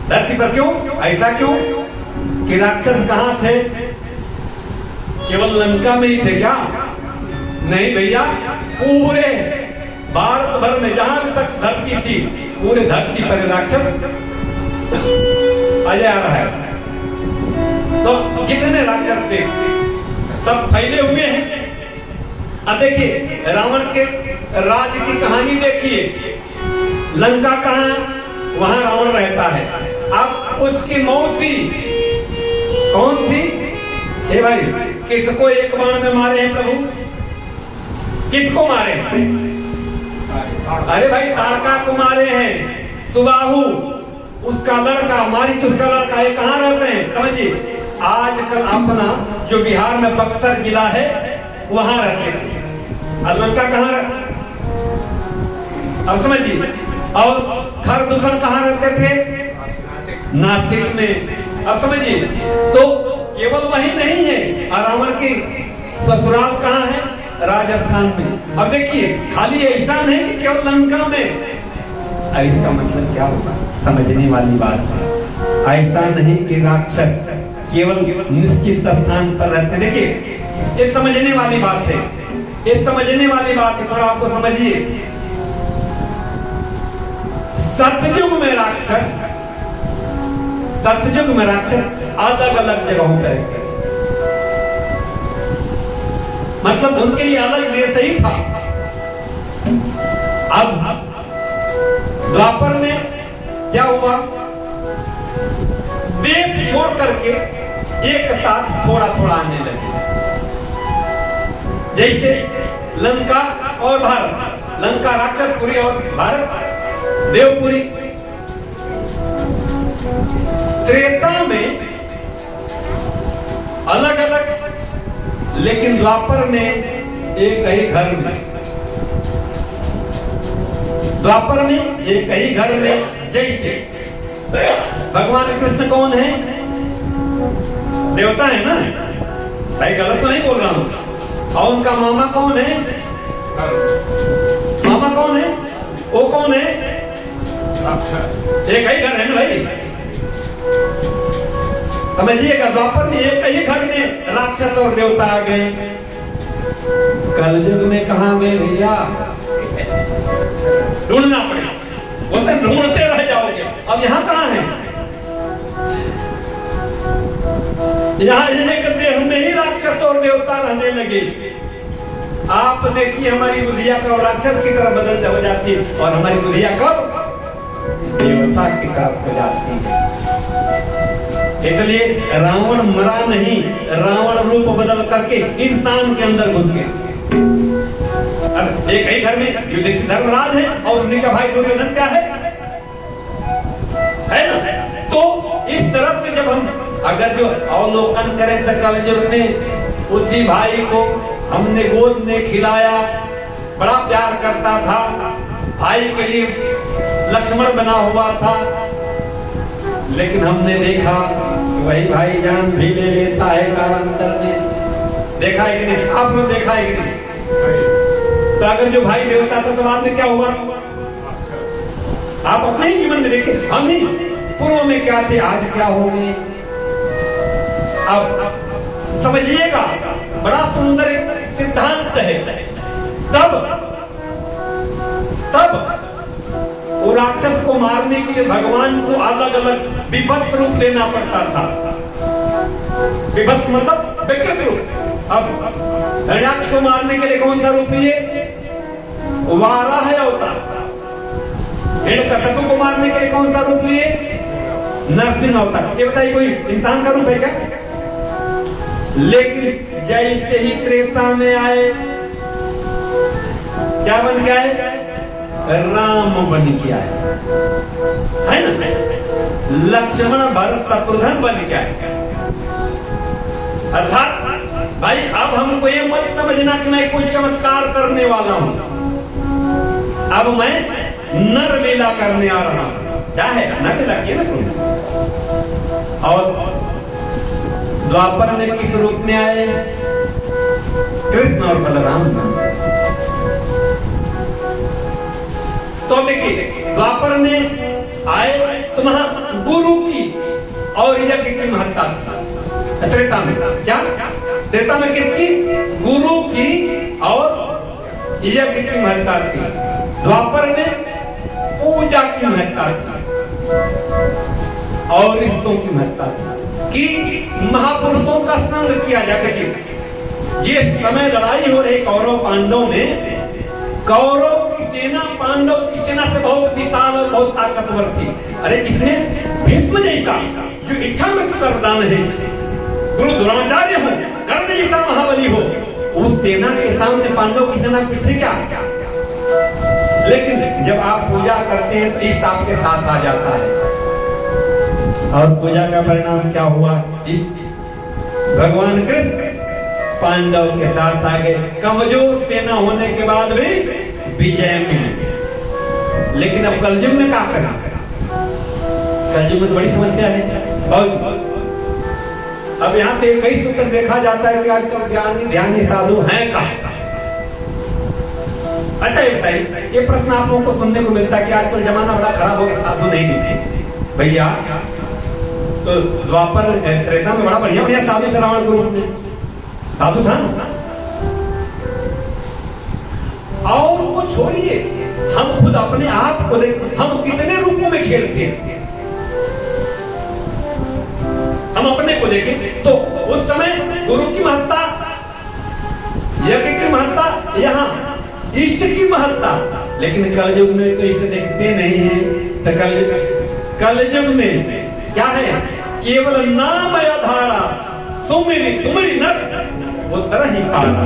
धरती पर। क्यों ऐसा? क्यों कि राक्षस कहां थे? केवल लंका में ही थे क्या? नहीं भैया, पूरे भारत भर में जहां भी तक धरती थी, पूरे धरती पर राक्षस आ जा रहा है। तो जितने राक्षस थे सब फैले हुए हैं। अब देखिए रावण के राज की कहानी देखिए, लंका कहां? वहां रावण रहता है। अब उसकी मौसी कौन थी? हे भाई, किसको एक बाण में मारे हैं प्रभु? किसको मारे? अरे भाई ताड़का को मारे हैं। सुबाहु उसका लड़का, मारीच उसका लड़का, ये कहां रहते हैं समझिए? आजकल अपना जो बिहार में बक्सर जिला है वहां रहते थे। और लंका कहां? अब समझिए। और खरदूषण कहां रहते थे? नासिक में। अब समझिए, तो केवल वही नहीं है, रावण की ससुराल कहां है? राजस्थान में। अब देखिए खाली ऐसा नहीं कि केवल लंका में। इसका मतलब क्या होगा? समझने वाली बात है। ऐसा नहीं कि राक्षस केवल निश्चित स्थान पर रहते। देखिए ये समझने वाली बात है, ये समझने वाली बात है, थोड़ा आपको समझिए। सतयुग में राक्षस, सतयुग में राक्षस अलग अलग जगहों पर रहते थे। मतलब उनके लिए अलग देश ही था। अब द्वापर में क्या हुआ? देश छोड़ करके एक साथ थोड़ा थोड़ा आने लगे। जैसे लंका और भारत, लंका राक्षसपुरी और भारत देवपुरी। त्रेता में अलग अलग, लेकिन द्वापर में एक ही घर में। द्वापर में एक ही घर में। जैसे भगवान कृष्ण कौन है? देवता है ना भाई, गलत तो नहीं बोल रहा हूं। और उनका मामा कौन है? मामा कौन है? वो कौन है? एक ही घर है ना भाई, समझिएगा। द्वापर में एक ही घर में राक्षस और देवता आ गए। कलयुग में कहां गए भैया? ढूंढना पड़ेगा, बोलते ढूंढते रह जाओगे। अब यहाँ कहां है? यहाँ एक देह में ही राक्षस और देवता रहने लगे। आप देखिए हमारी बुधिया कब राक्षस की तरफ बदल हो जाती है और हमारी बुधिया कब देवता की तरफ हो जाती है। इसलिए रावण मरा नहीं, रावण रूप बदल करके इंसान के अंदर घुस गया। अब एक ही घर में युधिष्ठिर धर्मराज है और उन्हीं का भाई दुर्योधन क्या है ना? तो इस तरफ से जब हम अगर जो अवलोकन करें तो कलयुग में उसी भाई को हमने गोद में खिलाया, बड़ा प्यार करता था, भाई के लिए लक्ष्मण बना हुआ था, लेकिन हमने देखा वही भाई जान भी ले लेता है कालांतर में। देखा है कि नहीं? आपने देखा है कि नहीं? तो अगर जो भाई देवता था तो बाद में क्या हुआ? आप अपने ही जीवन में देखें, हम ही पूर्व में क्या थे, आज क्या हो गए। अब समझिएगा, बड़ा सुंदर एक सिद्धांत है। तब वो राक्षस को मारने के लिए भगवान को अलग अलग विभत्स रूप लेना पड़ता था। विभत्स मतलब विकृत रूप। अब हिरण्याक्ष को मारने के लिए कौन सा रूप लिए? वाराह अवतार। हिरण्यकशिपु को मारने के लिए कौन सा रूप लिए? नरसिंह अवतार। ये बताइए, कोई इंसान का रूप है क्या? लेकिन जैसे ही त्रेता में आए, क्या बन के आए? राम बन के आए, है ना? लक्ष्मण भरत शत्रुघ्न बन के आए। अर्थात भाई अब हमको ये मत समझना कि मैं कोई चमत्कार करने वाला हूं, अब मैं नर लीला करने आ रहा हूं। क्या है नर लीला किया ना तुम? और द्वापर में किस रूप में आए? कृष्ण और बलराम। तो देखिए, द्वापर में आए तो वहां गुरु की और यज्ञ की महत्ता थी। त्रेता में क्या? त्रेता में किसकी? गुरु की और यज्ञ की महत्ता थी। द्वापर में पूजा की महत्ता थी और रिश्तों की महत्ता थी कि महापुरुषों का संग किया जाए। ये समय लड़ाई हो रही कौरव पांडव में, कौरव की सेना पांडव की सेना से बहुत विशाल और बहुत ताकतवर थी। अरे किसने? भीष्म जैसा जो इच्छा में वरदान है, गुरु द्रोणाचार्य हो, कर्ण जैसा महाबली हो, उस सेना के सामने पांडव की सेना कुछ नहीं क्या। लेकिन जब आप पूजा करते हैं तो इष्ट आपके साथ आ जाता है, और पूजा का परिणाम क्या हुआ? इष्ट भगवान कृष्ण पांडव के साथ आ गए। कमजोर सेना होने के बाद भी विजय मिली। लेकिन अब कलयुग में क्या करें? कलयुग में तो बड़ी समस्या है बहुत। अब यहाँ पे कई सूत्र देखा जाता है कि आजकल ज्ञानी ध्यानी साधु हैं कहाँ? अच्छा ये बताइए, ये प्रश्न आप लोगों को सुनने को मिलता है कि आजकल जमाना बड़ा खराब हो गया, साधु नहीं दिखते। भैया तो द्वापर त्रेता में बड़ा बढ़िया बढ़िया साधु थे। रावण के रूप में साधु था ना। और को छोड़िए, हम खुद अपने आप को देख, हम कितने रूपों में खेलते हैं। हम अपने को देखें तो उस समय गुरु की महत्ता, यज्ञ की महत्ता, यहाँ इष्ट की महत्ता। लेकिन कलयुग में तो इष्ट देखते नहीं है। तो कलयुग में क्या है? केवल नाम आधारा सुमिरी सुमिरी नर वो तरह ही पारा।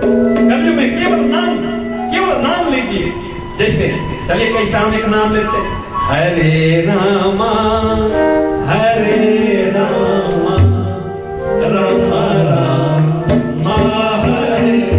कलयुग में केवल नाम लीजिए। जैसे चलिए कई काम एक नाम लेते हैं, हरे रामा हरे रामा रामा रामा हरे हरे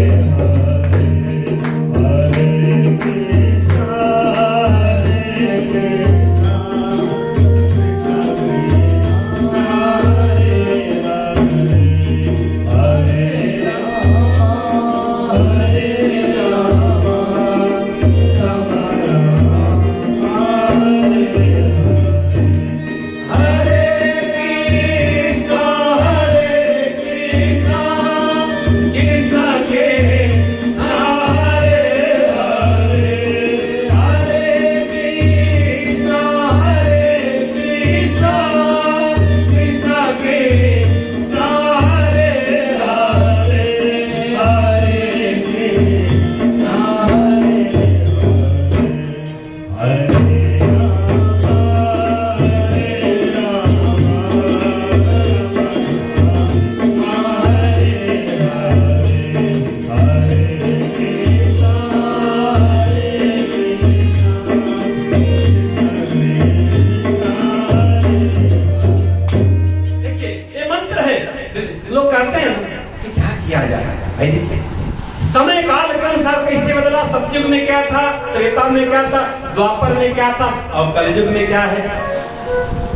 त्रेता में क्या था, द्वापर में क्या था और कलयुग में क्या है।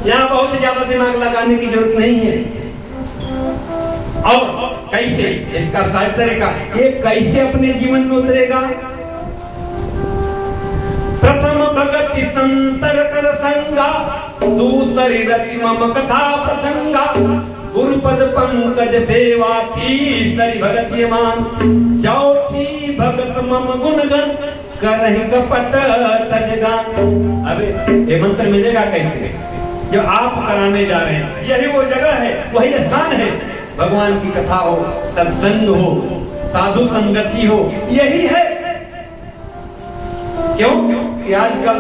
यहाँ बहुत ज्यादा दिमाग लगाने की जरूरत नहीं है। और कैसे इसका साथ तरीका, ये कैसे अपने जीवन में उतरेगा। प्रथम भगति संतर कर संगा, दूसरी रति मम कथा प्रसंगा, गुरुपद पंकज सेवा, तीसरी भगत ये मान, चौथी भगत मम गुणगन, करहि कपट तजगान। अबे ये मंत्र मिलेगा कैसे, जब आप कराने जा रहे हैं। यही वो जगह है, वही स्थान है, भगवान की कथा हो, सत्संग हो, साधु संगति हो, यही है। क्यों कि आजकल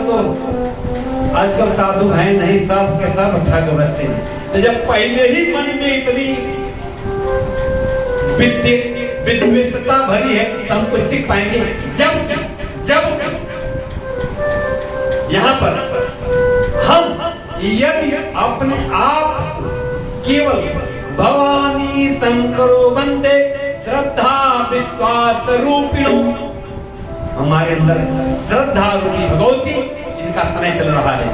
साधु है नहीं, सब के सब ठग बसे। तो जब पहले ही मन में इतनी विद्वेषता भरी है तो हम कुछ सीख पाएंगे। जब यहाँ पर हम यदि अपने आप केवल भवानी शंकरो वंदे श्रद्धा विश्वास रूपिणो, हमारे अंदर श्रद्धा रूपी भगवती जिनका समय चल रहा है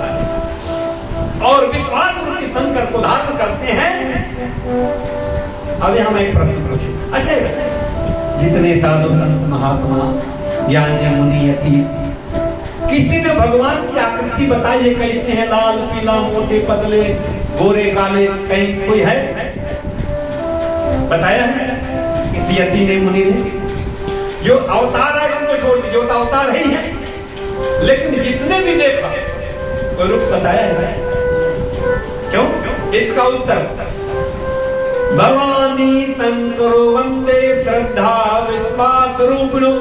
और विश्वास रूपी शंकर को धारण करते हैं। अब हम एक प्रश्न पूछें, अच्छा जितने साधु संत महात्मा ज्ञानी मुनि यति, किसी ने भगवान की आकृति बताई है कैसे हैं, लाल पीला मोटे पतले गोरे काले, कहीं कोई है बताया है किसी यति ने मुनि ने। जो अवतार है उनको छोड़ दीजिए, जो अवतार ही है, लेकिन जितने भी देखा कोई रूप बताया है। क्यों? इसका उत्तर भवानी शंकरो वंदे श्रद्धा विश्वास रूपिणो,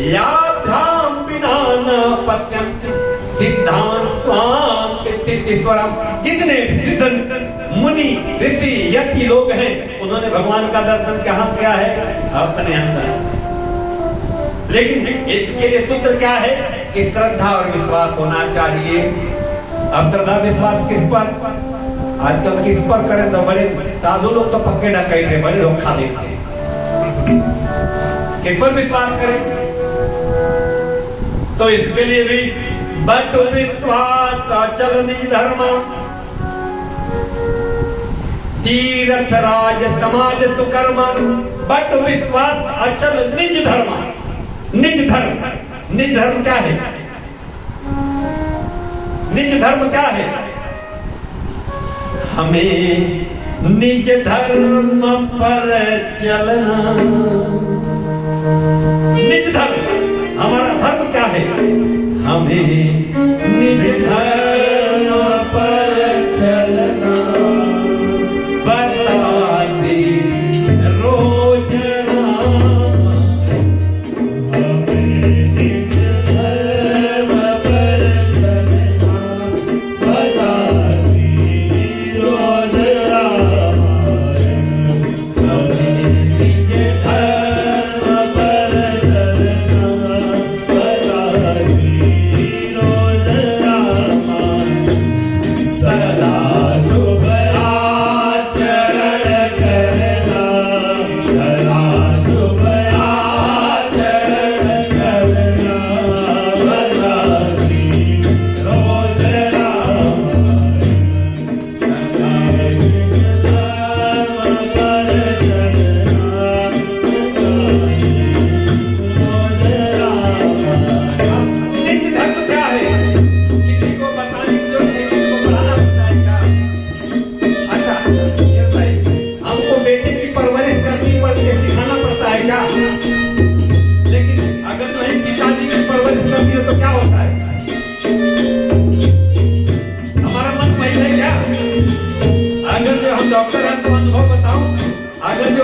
याभ्याम बिना न पश्यन्ति सिद्धांत स्वांत स्थितिस्वरम। जितने सिद्ध मुनि ऋषि यति लोग हैं उन्होंने भगवान का दर्शन कहाँ किया है, अपने अंदर। लेकिन इसके लिए सूत्र क्या है कि श्रद्धा और विश्वास होना चाहिए। अब श्रद्धा विश्वास किस पर, आजकल किस पर करें तो बड़े साधु लोग तो पक्के डकैत थे, बड़े धोखा देते हैं। किस पर विश्वास करें, तो इसके लिए भी बट विश्वास अचल निज धर्म, तीर्थ राज समाज सुकर्म। बट विश्वास अचल निज धर्म, निज धर्म, निज धर्म क्या है, निज धर्म क्या है, हमें निज धर्म पर चलना। निज धर्म, हमारा धर्म क्या है, हमें निज धर्म पर चलना। बताते रोज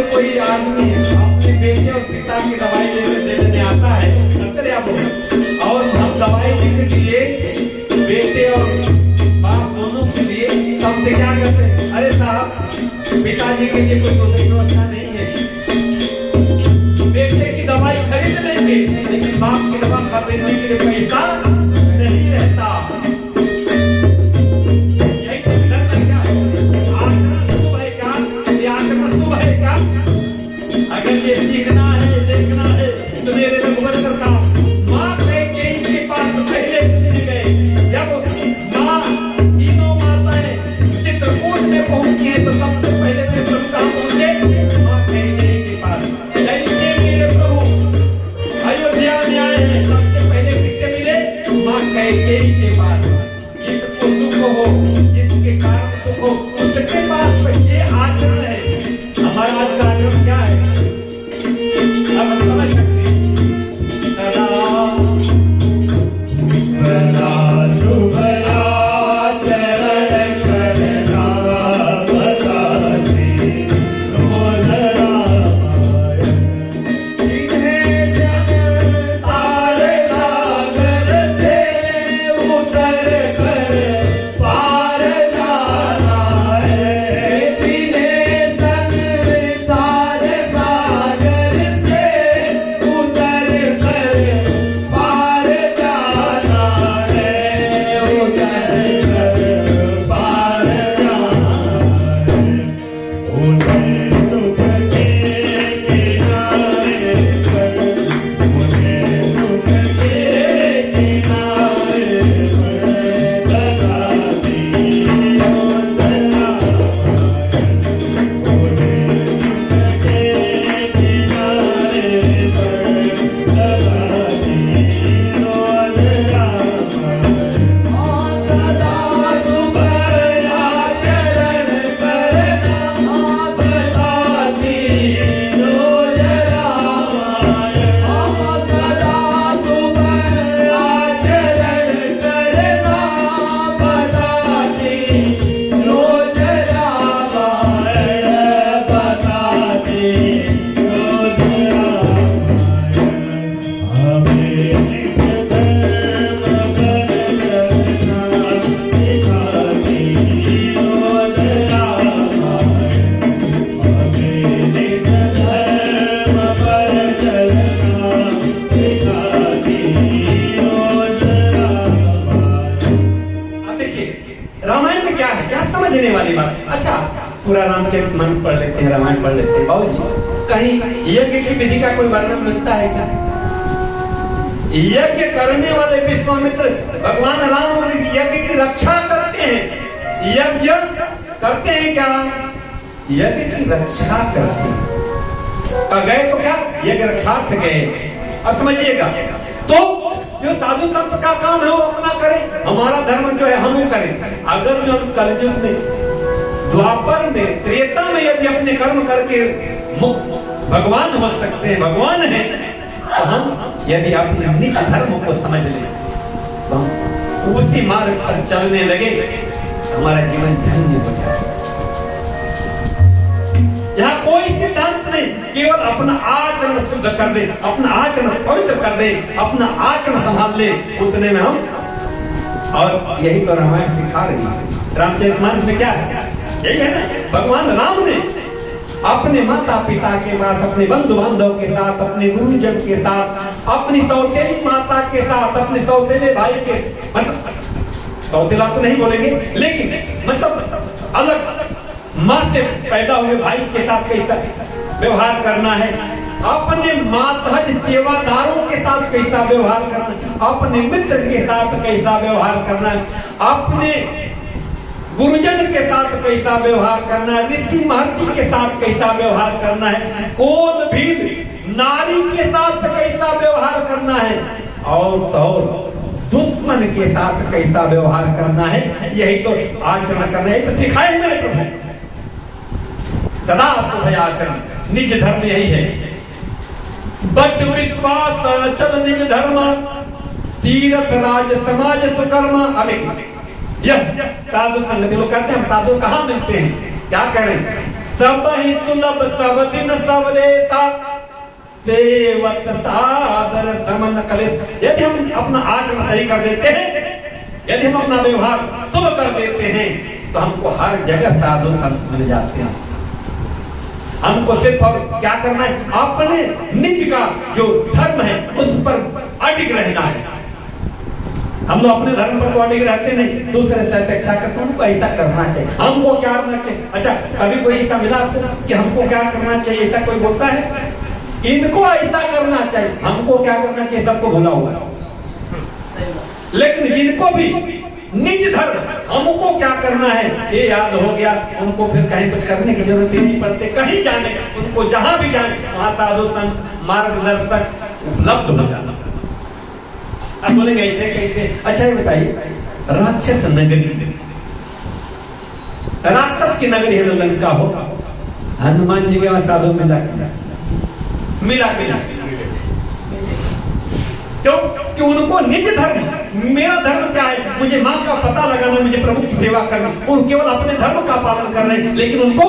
कोई आदमी अपने बेटे और पिता की दवाई लेने आता है, और हम दवाई लिख दिए बेटे और बाप दोनों के लिए, तब से क्या करते हैं, अरे साहब पिताजी के लिए कोई दूसरी व्यवस्था नहीं है, बेटे की दवाई खरीद लेंगे लेकिन बाप की दवा खरीदने के लिए पैसा नहीं रहता। यही तो धर्म क्या है, आचरण शुभ है क्या, ये आचरण शुभ है क्या। अगर ये सीखना है देखना है तो मेरे रघुवर करता माँ के पास पहुंची है तो सबसे पहले मेरे प्रभु कहाँ पहुंचे? माँ कैकेयी के पास। जैसे मेरे प्रभु अयोध्या में आए हैं सबसे पहले किससे मिले? माँ कैकेयी के पास। जिसको दुख हो, जिसके कारण दुख हो, उसके पास ये आचरण है। हमारा आज का आचरण क्या है? अब हम समझ सकते हैं। समझने वाली बात। अच्छा, पूरा रामचरितमानस पढ़ लेते हैं, रामायण पढ़ लेते हैं। बाबूजी, कहीं यज्ञ की विधि का कोई वर्णन मिलता है क्या? यज्ञ करने वाले विश्वामित्र भगवान राम यज्ञ की रक्षा करते हैं। यज्ञ करते हैं क्या? यज्ञ की रक्षा करते हैं। गए तो क्या? यज्ञ रक्षार्थ गए। और समझिएगा, तो जो साधु संत का काम है वो अपना करें, हमारा धर्म जो है हम वो करें। अगर जो हम कलयुग में, द्वापर में, त्रेता में यदि अपने कर्म करके भगवान हो सकते हैं, भगवान है, तो हम यदि अपने निज धर्म को समझ लें तो हम उसी मार्ग पर चलने लगे, हमारा जीवन धन्य हो जाए। यहाँ कोई सिद्धांत नहीं, केवल अपना आचरण शुद्ध कर दे, अपना आचरण पवित्र कर दे, अपना आचरण संभाल ले, उतने में हम। और यही तो रामायण सिखा रही है। रामचरितमानस में क्या है? यही है ना, भगवान राम ने अपने माता पिता के साथ, अपने बंधु बांधव के साथ, अपने गुरुजन के साथ, अपनी सौतेली माता के साथ, अपने सौतेले भाई के, मतलब सौतेला तो नहीं बोलेंगे, लेकिन मतलब अलग माँ से पैदा हुए भाई के साथ कैसा व्यवहार करना है, अपने मातहत सेवादारों के साथ कैसा व्यवहार करना है, अपने मित्र के साथ कैसा व्यवहार करना है, अपने गुरुजन के साथ कैसा व्यवहार करना है, ऋषि महर्षि के साथ कैसा व्यवहार करना है, कोल भील नारी के साथ कैसा व्यवहार करना है, और दुश्मन के साथ कैसा व्यवहार करना है। यही तो आचरण करना है, तो सिखाए मेरे प्रभु। सदा शुभ आचरण, निज धर्म यही है। बट विश्वास चल निज धर्म, तीर्थ राज समाज सुकर्म। अब यह साधु संगति लोग कहते हैं, हम साधु कहाँ मिलते हैं? क्या करें? सब ही सुलभ सब दिन सब देता, सेवत सादर समन कलेश। यदि हम अपना आचरण सही कर देते हैं, यदि हम अपना व्यवहार शुभ कर देते हैं, तो हमको हर जगह साधु संत मिल जाते हैं। हमको सिर्फ और क्या करना है? अपने निज का जो धर्म है उस पर अडिग रहना है। हम लोग अपने धर्म पर तो अडिग रहते नहीं, दूसरे से अपेक्षा करते, हमको ऐसा करना चाहिए, हमको क्या करना चाहिए। अच्छा, कभी कोई ऐसा मिला आपको कि हमको क्या करना चाहिए, ऐसा कोई बोलता है? इनको ऐसा करना चाहिए, हमको क्या करना चाहिए, सबको भूला हुआ। लेकिन जिनको भी निज धर्म, हमको क्या करना है ये याद हो गया। उनको फिर कहीं कुछ करने की जरूरत ही नहीं पड़ती, कहीं जाने, उनको जहां भी जाने वहां साधु संत मार्गदर्शक उपलब्ध हो जाना। अब बोलेंगे ऐसे कैसे? अच्छा ये बताइए, राक्षस नगरी, राक्षस की नगरी है लंका हो, हनुमान जी के वहां साधु मिला के क्यों? कि उनको निज धर्म, मेरा धर्म क्या है, मुझे मां का पता लगाना, मुझे प्रभु की सेवा करना, उन केवल अपने धर्म का पालन कर रहे हैं, लेकिन उनको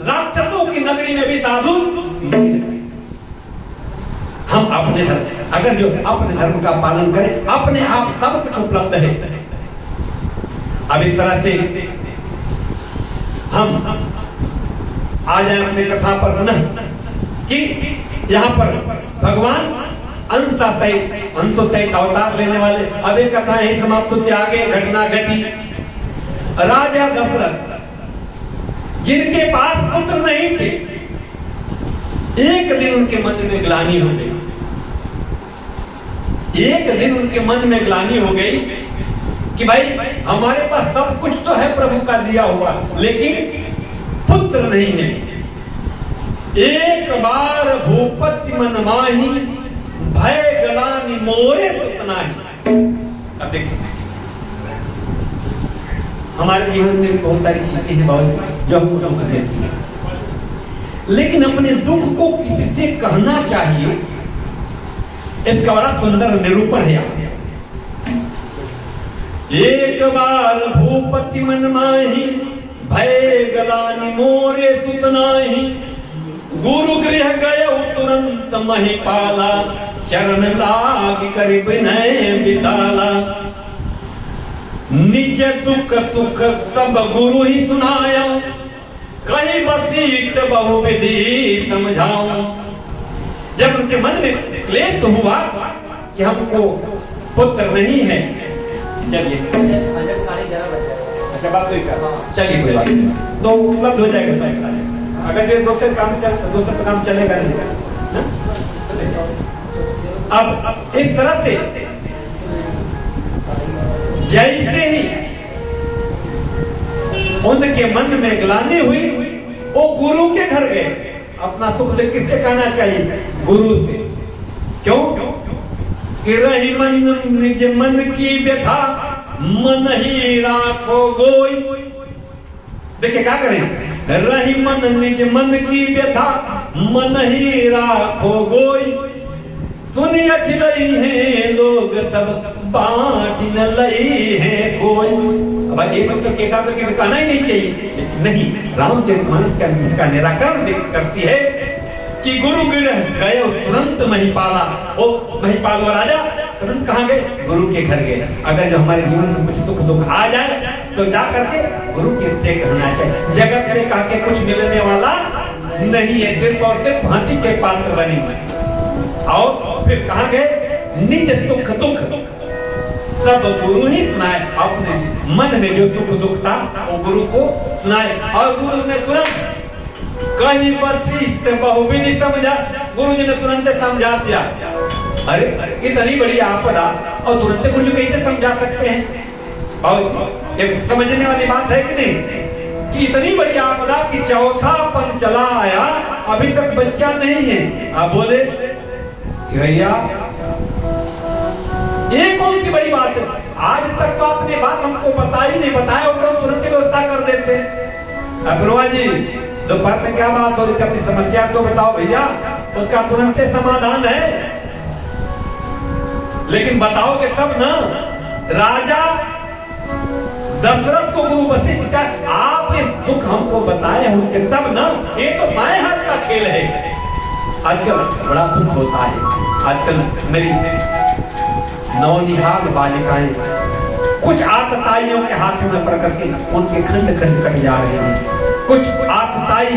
राक्षसों की नगरी में भी साधु। हम अपने धर्म, अगर जो अपने धर्म का पालन करें, अपने आप सब कुछ उपलब्ध है। अब इस तरह से हम आ जाए अपने कथा पर पुनः कि यहाँ पर भगवान अंशों सहित अवतार लेने वाले। अब एक कथा है समाप्त होती, आगे घटना घटी। राजा दशरथ जिनके पास पुत्र नहीं थे, एक दिन उनके मन में ग्लानि हो गई, एक दिन उनके मन में ग्लानि हो गई कि भाई हमारे पास सब कुछ तो है प्रभु का दिया हुआ, लेकिन पुत्र नहीं है। एक बार भूपति मन माही, भय गलानि मोरे सुतनाही। अब देखिए हमारे जीवन में बहुत सारी चीजें हैं बाबू जो हमको दुख देती है, लेकिन अपने दुख को किसी से कहना चाहिए, इसका बड़ा सुंदर निरूपण है। एक बार भूपति मन माही, भय गलानि मोरे सुतनाही। गुरु गृह गए तुरंत महिपाला, चरण लाग कर विनय बिताला। निज दुख सुख सब गुरु ही सुनाया, कहीं बसीत बहुविधि समझाओ। जब उनके मन में क्लेश हुआ कि हमको पुत्र नहीं है, चलिए 11:30 बज जाएगा। अच्छा बात कोई कर, चलिए कोई बात नहीं, तो उपलब्ध हो जाएगा। अगर ये दूसरे काम चलेगा नहीं। अब इस तरह से जैसे ही उनके मन में ग्लानि हुई, वो गुरु के घर गए। अपना सुख दुख किससे कहना चाहिए? गुरु से। क्यों? कि रही मन निज मन की व्यथा, मन ही राखो गोई। देखिए क्या करें, रही मन निज मन की व्यथा, मन ही राखो गोई। सुनी अठलई है लोग सब, बांट न लई है कोई। अब ये सब तो केसा तो किसी कहना ही नहीं चाहिए, लेकिन नहीं, रामचरितमानस का इसका निराकरण करती है कि गुरु गृह गए तुरंत महिपाला। ओ महिपाल वो राजा तुरंत कहाँ गए? गुरु के घर गए। अगर जो हमारे जीवन में कुछ सुख दुख आ जाए तो जा करके गुरु के से कहना चाहिए। जगत से कहा के कुछ मिलने वाला नहीं है, सिर्फ और सिर्फ फांसी के पात्र बने हुए। और फिर कहा गए, निज सुख दुख सब गुरु ही सुनाए। अपने मन में जो सुख दुख था वो गुरु को सुनाए, और गुरु ने तुरंत कहीं वशिष्ठ बहुविधि समझा। गुरु जी ने तुरंत समझा दिया। अरे इतनी बड़ी आपदा और तुरंत गुरु जी कैसे समझा सकते हैं? और ये समझने वाली बात है कि नहीं, कि इतनी बड़ी आपदा कि चौथापन चला आया, अभी तक बच्चा नहीं है। आप बोले भैया ये कौन सी बड़ी बात है? आज तक तो आपने बात हमको बता ही नहीं, बताया होता हम तुरंत व्यवस्था कर देते। अग्रवा जी दोपहर में क्या बात हो रही थी, अपनी समस्या तो बताओ भैया, उसका तुरंत समाधान है। लेकिन बताओगे तब ना। राजा दशरथ को गुरु वशिष्ठ का आप इस दुख हमको बताए होंगे तब ना। ये तो बाएं हाथ का खेल है। आजकल बड़ा दुख होता है। आजकल मेरी नौनिहाल बालिकाएं कुछ आतताइयों के हाथों में पड़ करके उनके खंड खंड कट जा रहे हैं। कुछ आतताई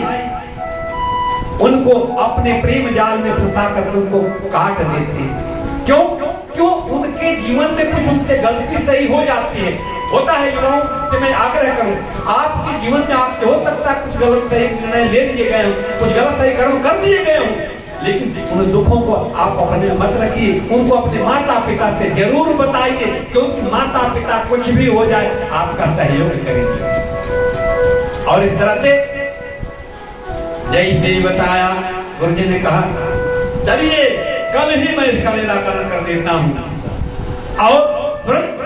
उनको अपने प्रेम जाल में फंसा करके उनको काट देते हैं। क्यों? क्यों? उनके जीवन में कुछ उनसे गलती सही हो जाती है। होता है युवाओं से मैं आग्रह करूं, आपके जीवन में आपसे हो सकता है कुछ गलत सही निर्णय ले लिए गए हो, कुछ गलत सही कर्म कर दिए गए हो, लेकिन उन दुखों को आप अपने मत रखिए, उनको अपने माता पिता से जरूर बताइए, क्योंकि माता पिता कुछ भी हो जाए आपका सहयोग करेंगे। और इस तरह से जैसे बताया, गुरु जी ने कहा चलिए कल ही मैं इसका निराकरण कर देता हूं। और तुरंत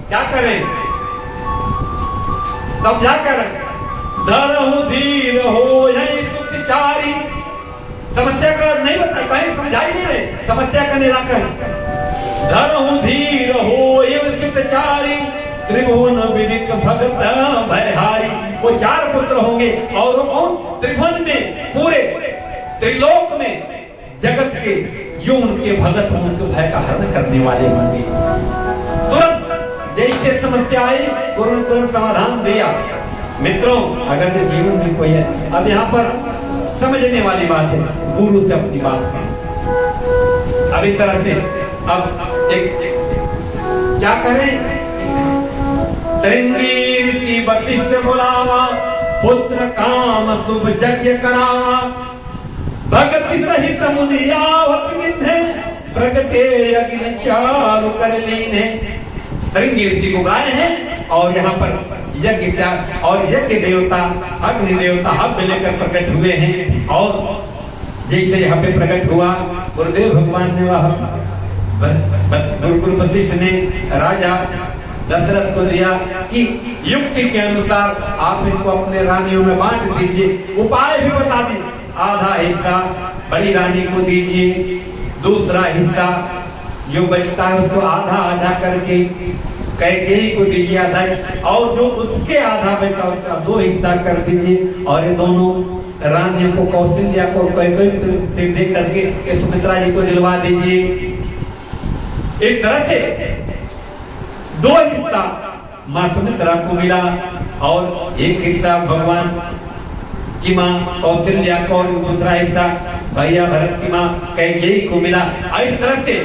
क्या करें, समझा कर धरहु धीर हो यही सुखचारी। समस्या का नहीं बता, कहीं समझाई नहीं रहे समस्या का निराकरण। धरहु धीर हो एव सुखचारी त्रिभुवन विदित भगत भयहारी। वो 4 पुत्र होंगे और वो कौन, त्रिभुवन में पूरे त्रिलोक में जगत के जो उनके भगत हों उनके भय का हरण करने वाले होंगे। तुरंत जैसे समस्या आई गुरु ने तुरंत समाधान दिया। मित्रों, अगर जो जीवन में कोई है, अब यहाँ पर समझने वाली बात है, गुरु से अपनी बात करें। अब इस तरह से अब एक क्या करें, श्रृंगी ऋषि वशिष्ठ बुलावा, पुत्र काम शुभ यज्ञ करावा। भगति सहित मुनि आवत विधे, प्रगटे यज्ञ चारु कर लीने। श्रृंगी ऋषि को बुलाए हैं और यहाँ पर यज्ञ क्या, और यज्ञ देवता अग्नि देवता हव्य लेकर प्रकट हुए हैं। और जैसे यहाँ पे प्रकट हुआ, गुरुदेव भगवान ने वह गुरु वशिष्ठ ने राजा दशरथ को दिया कि युक्ति के अनुसार आप इनको अपने रानियों में बांट दीजिए। उपाय भी बता दी, आधा हिस्सा बड़ी रानी को दीजिए, दूसरा हिस्सा जो बचता है उसको आधा आधा करके कैकेयी को दीजिए आधा, और जो उसके आधा बचा उसका 2 हिस्सा कर दीजिए। और ये दोनों रानियों को कौशल्या को कैकेयी से दे करके सुमित्रा जी को दिलवा दीजिए। एक तरह से 2 हिस्सा मां सुमित्रा को मिला और 1 हिस्सा भगवान की मां कौशल्या को, और दूसरा हिस्सा भैया भरत की मां कैकेयी को मिला। इस तरह से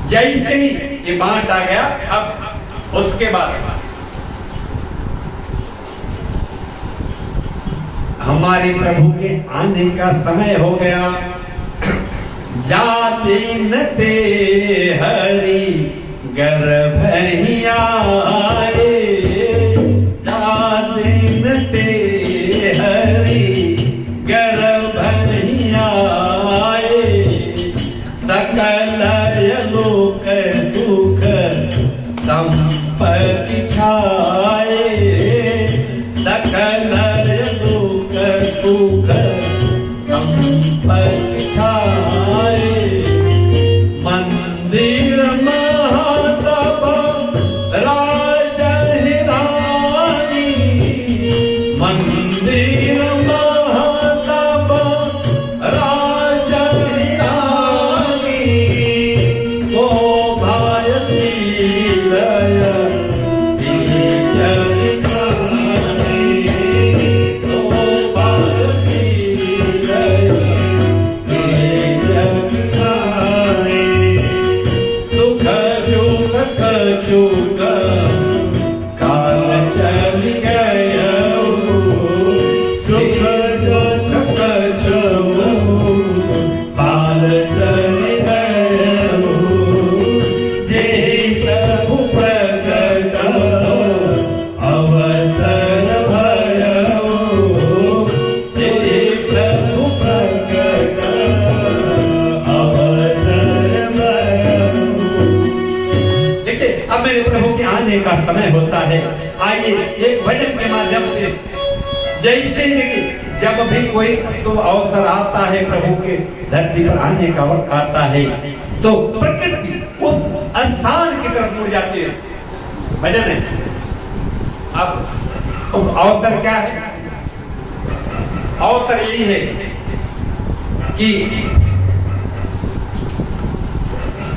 जैसे ही ये बांट आ गया, अब उसके बाद हमारे प्रभु के आने का समय हो गया। जाते न ते हरि गर्भ ही आए, जाते न ते हरि गर्भ ही आए। सकल लोक दुख संपत्ति छाए, सकल लोक दुख संपत्ति छाए। मंदिर महातप राजा हिरानी, मंदिर महातप राजा हिरानी। ओ भायती लय दिव्य दिखानी, ओ भायती लय दिव्य दिखानी। सुख दुख कछुक काल चल गयो, सुख दुख कछुक काल चल गयो। जे प्रभु प्रकट अवसर भयो, जे प्रभु प्रकट अवसर भयो। देखिए, अब मेरे प्रभु के आने का समय होता है। आइए एक भजन के माध्यम से, जैसे ही देखिए जब भी कोई शुभ अवसर आता है, प्रभु के धरती पर आने का वक्त आता है, तो प्रकृति उस स्थान की तरफ मुड़ जाती है। भजन है। अब अवसर क्या है? अवसर यही है कि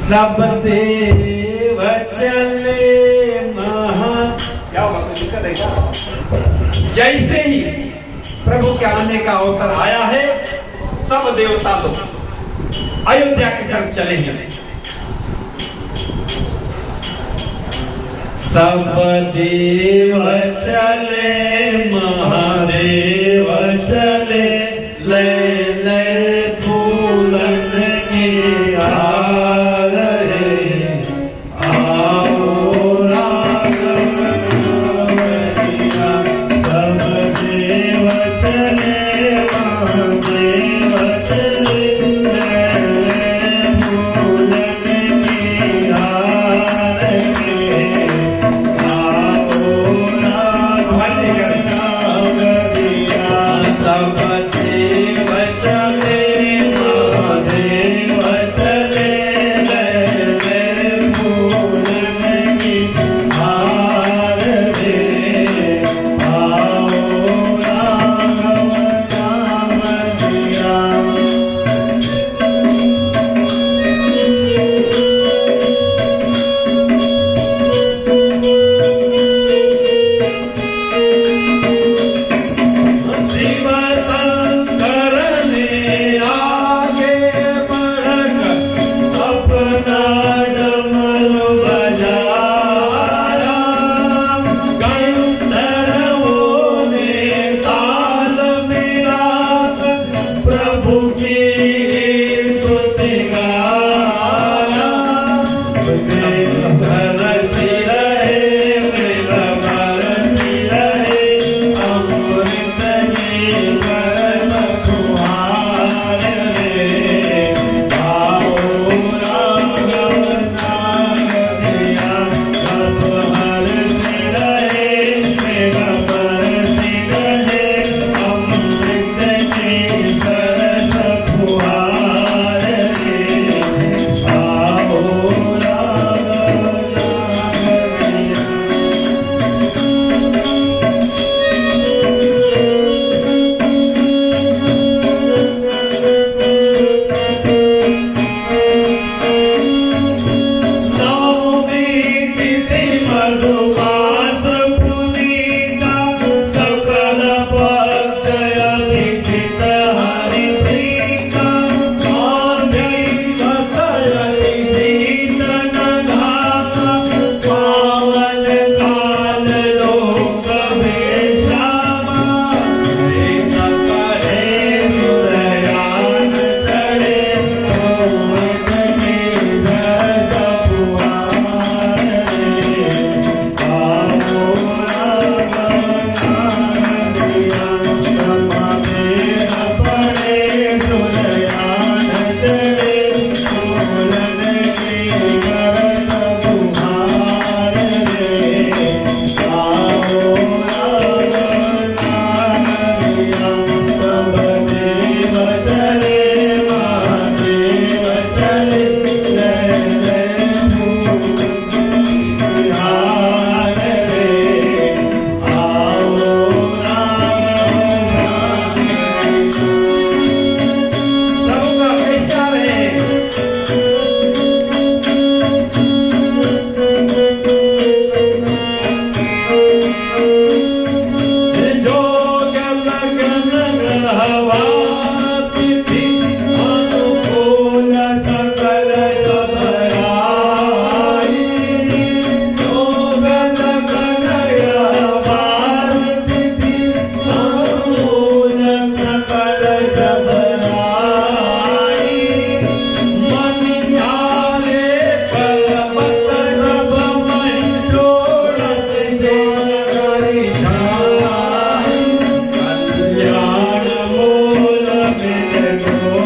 सब देव चले महा, क्या होगा लिखा देगा। जैसे ही प्रभु के आने का अवसर आया है, सब देवता लोग अयोध्या की तरफ चलेंगे। सब देव चले महादेव चले, ले लो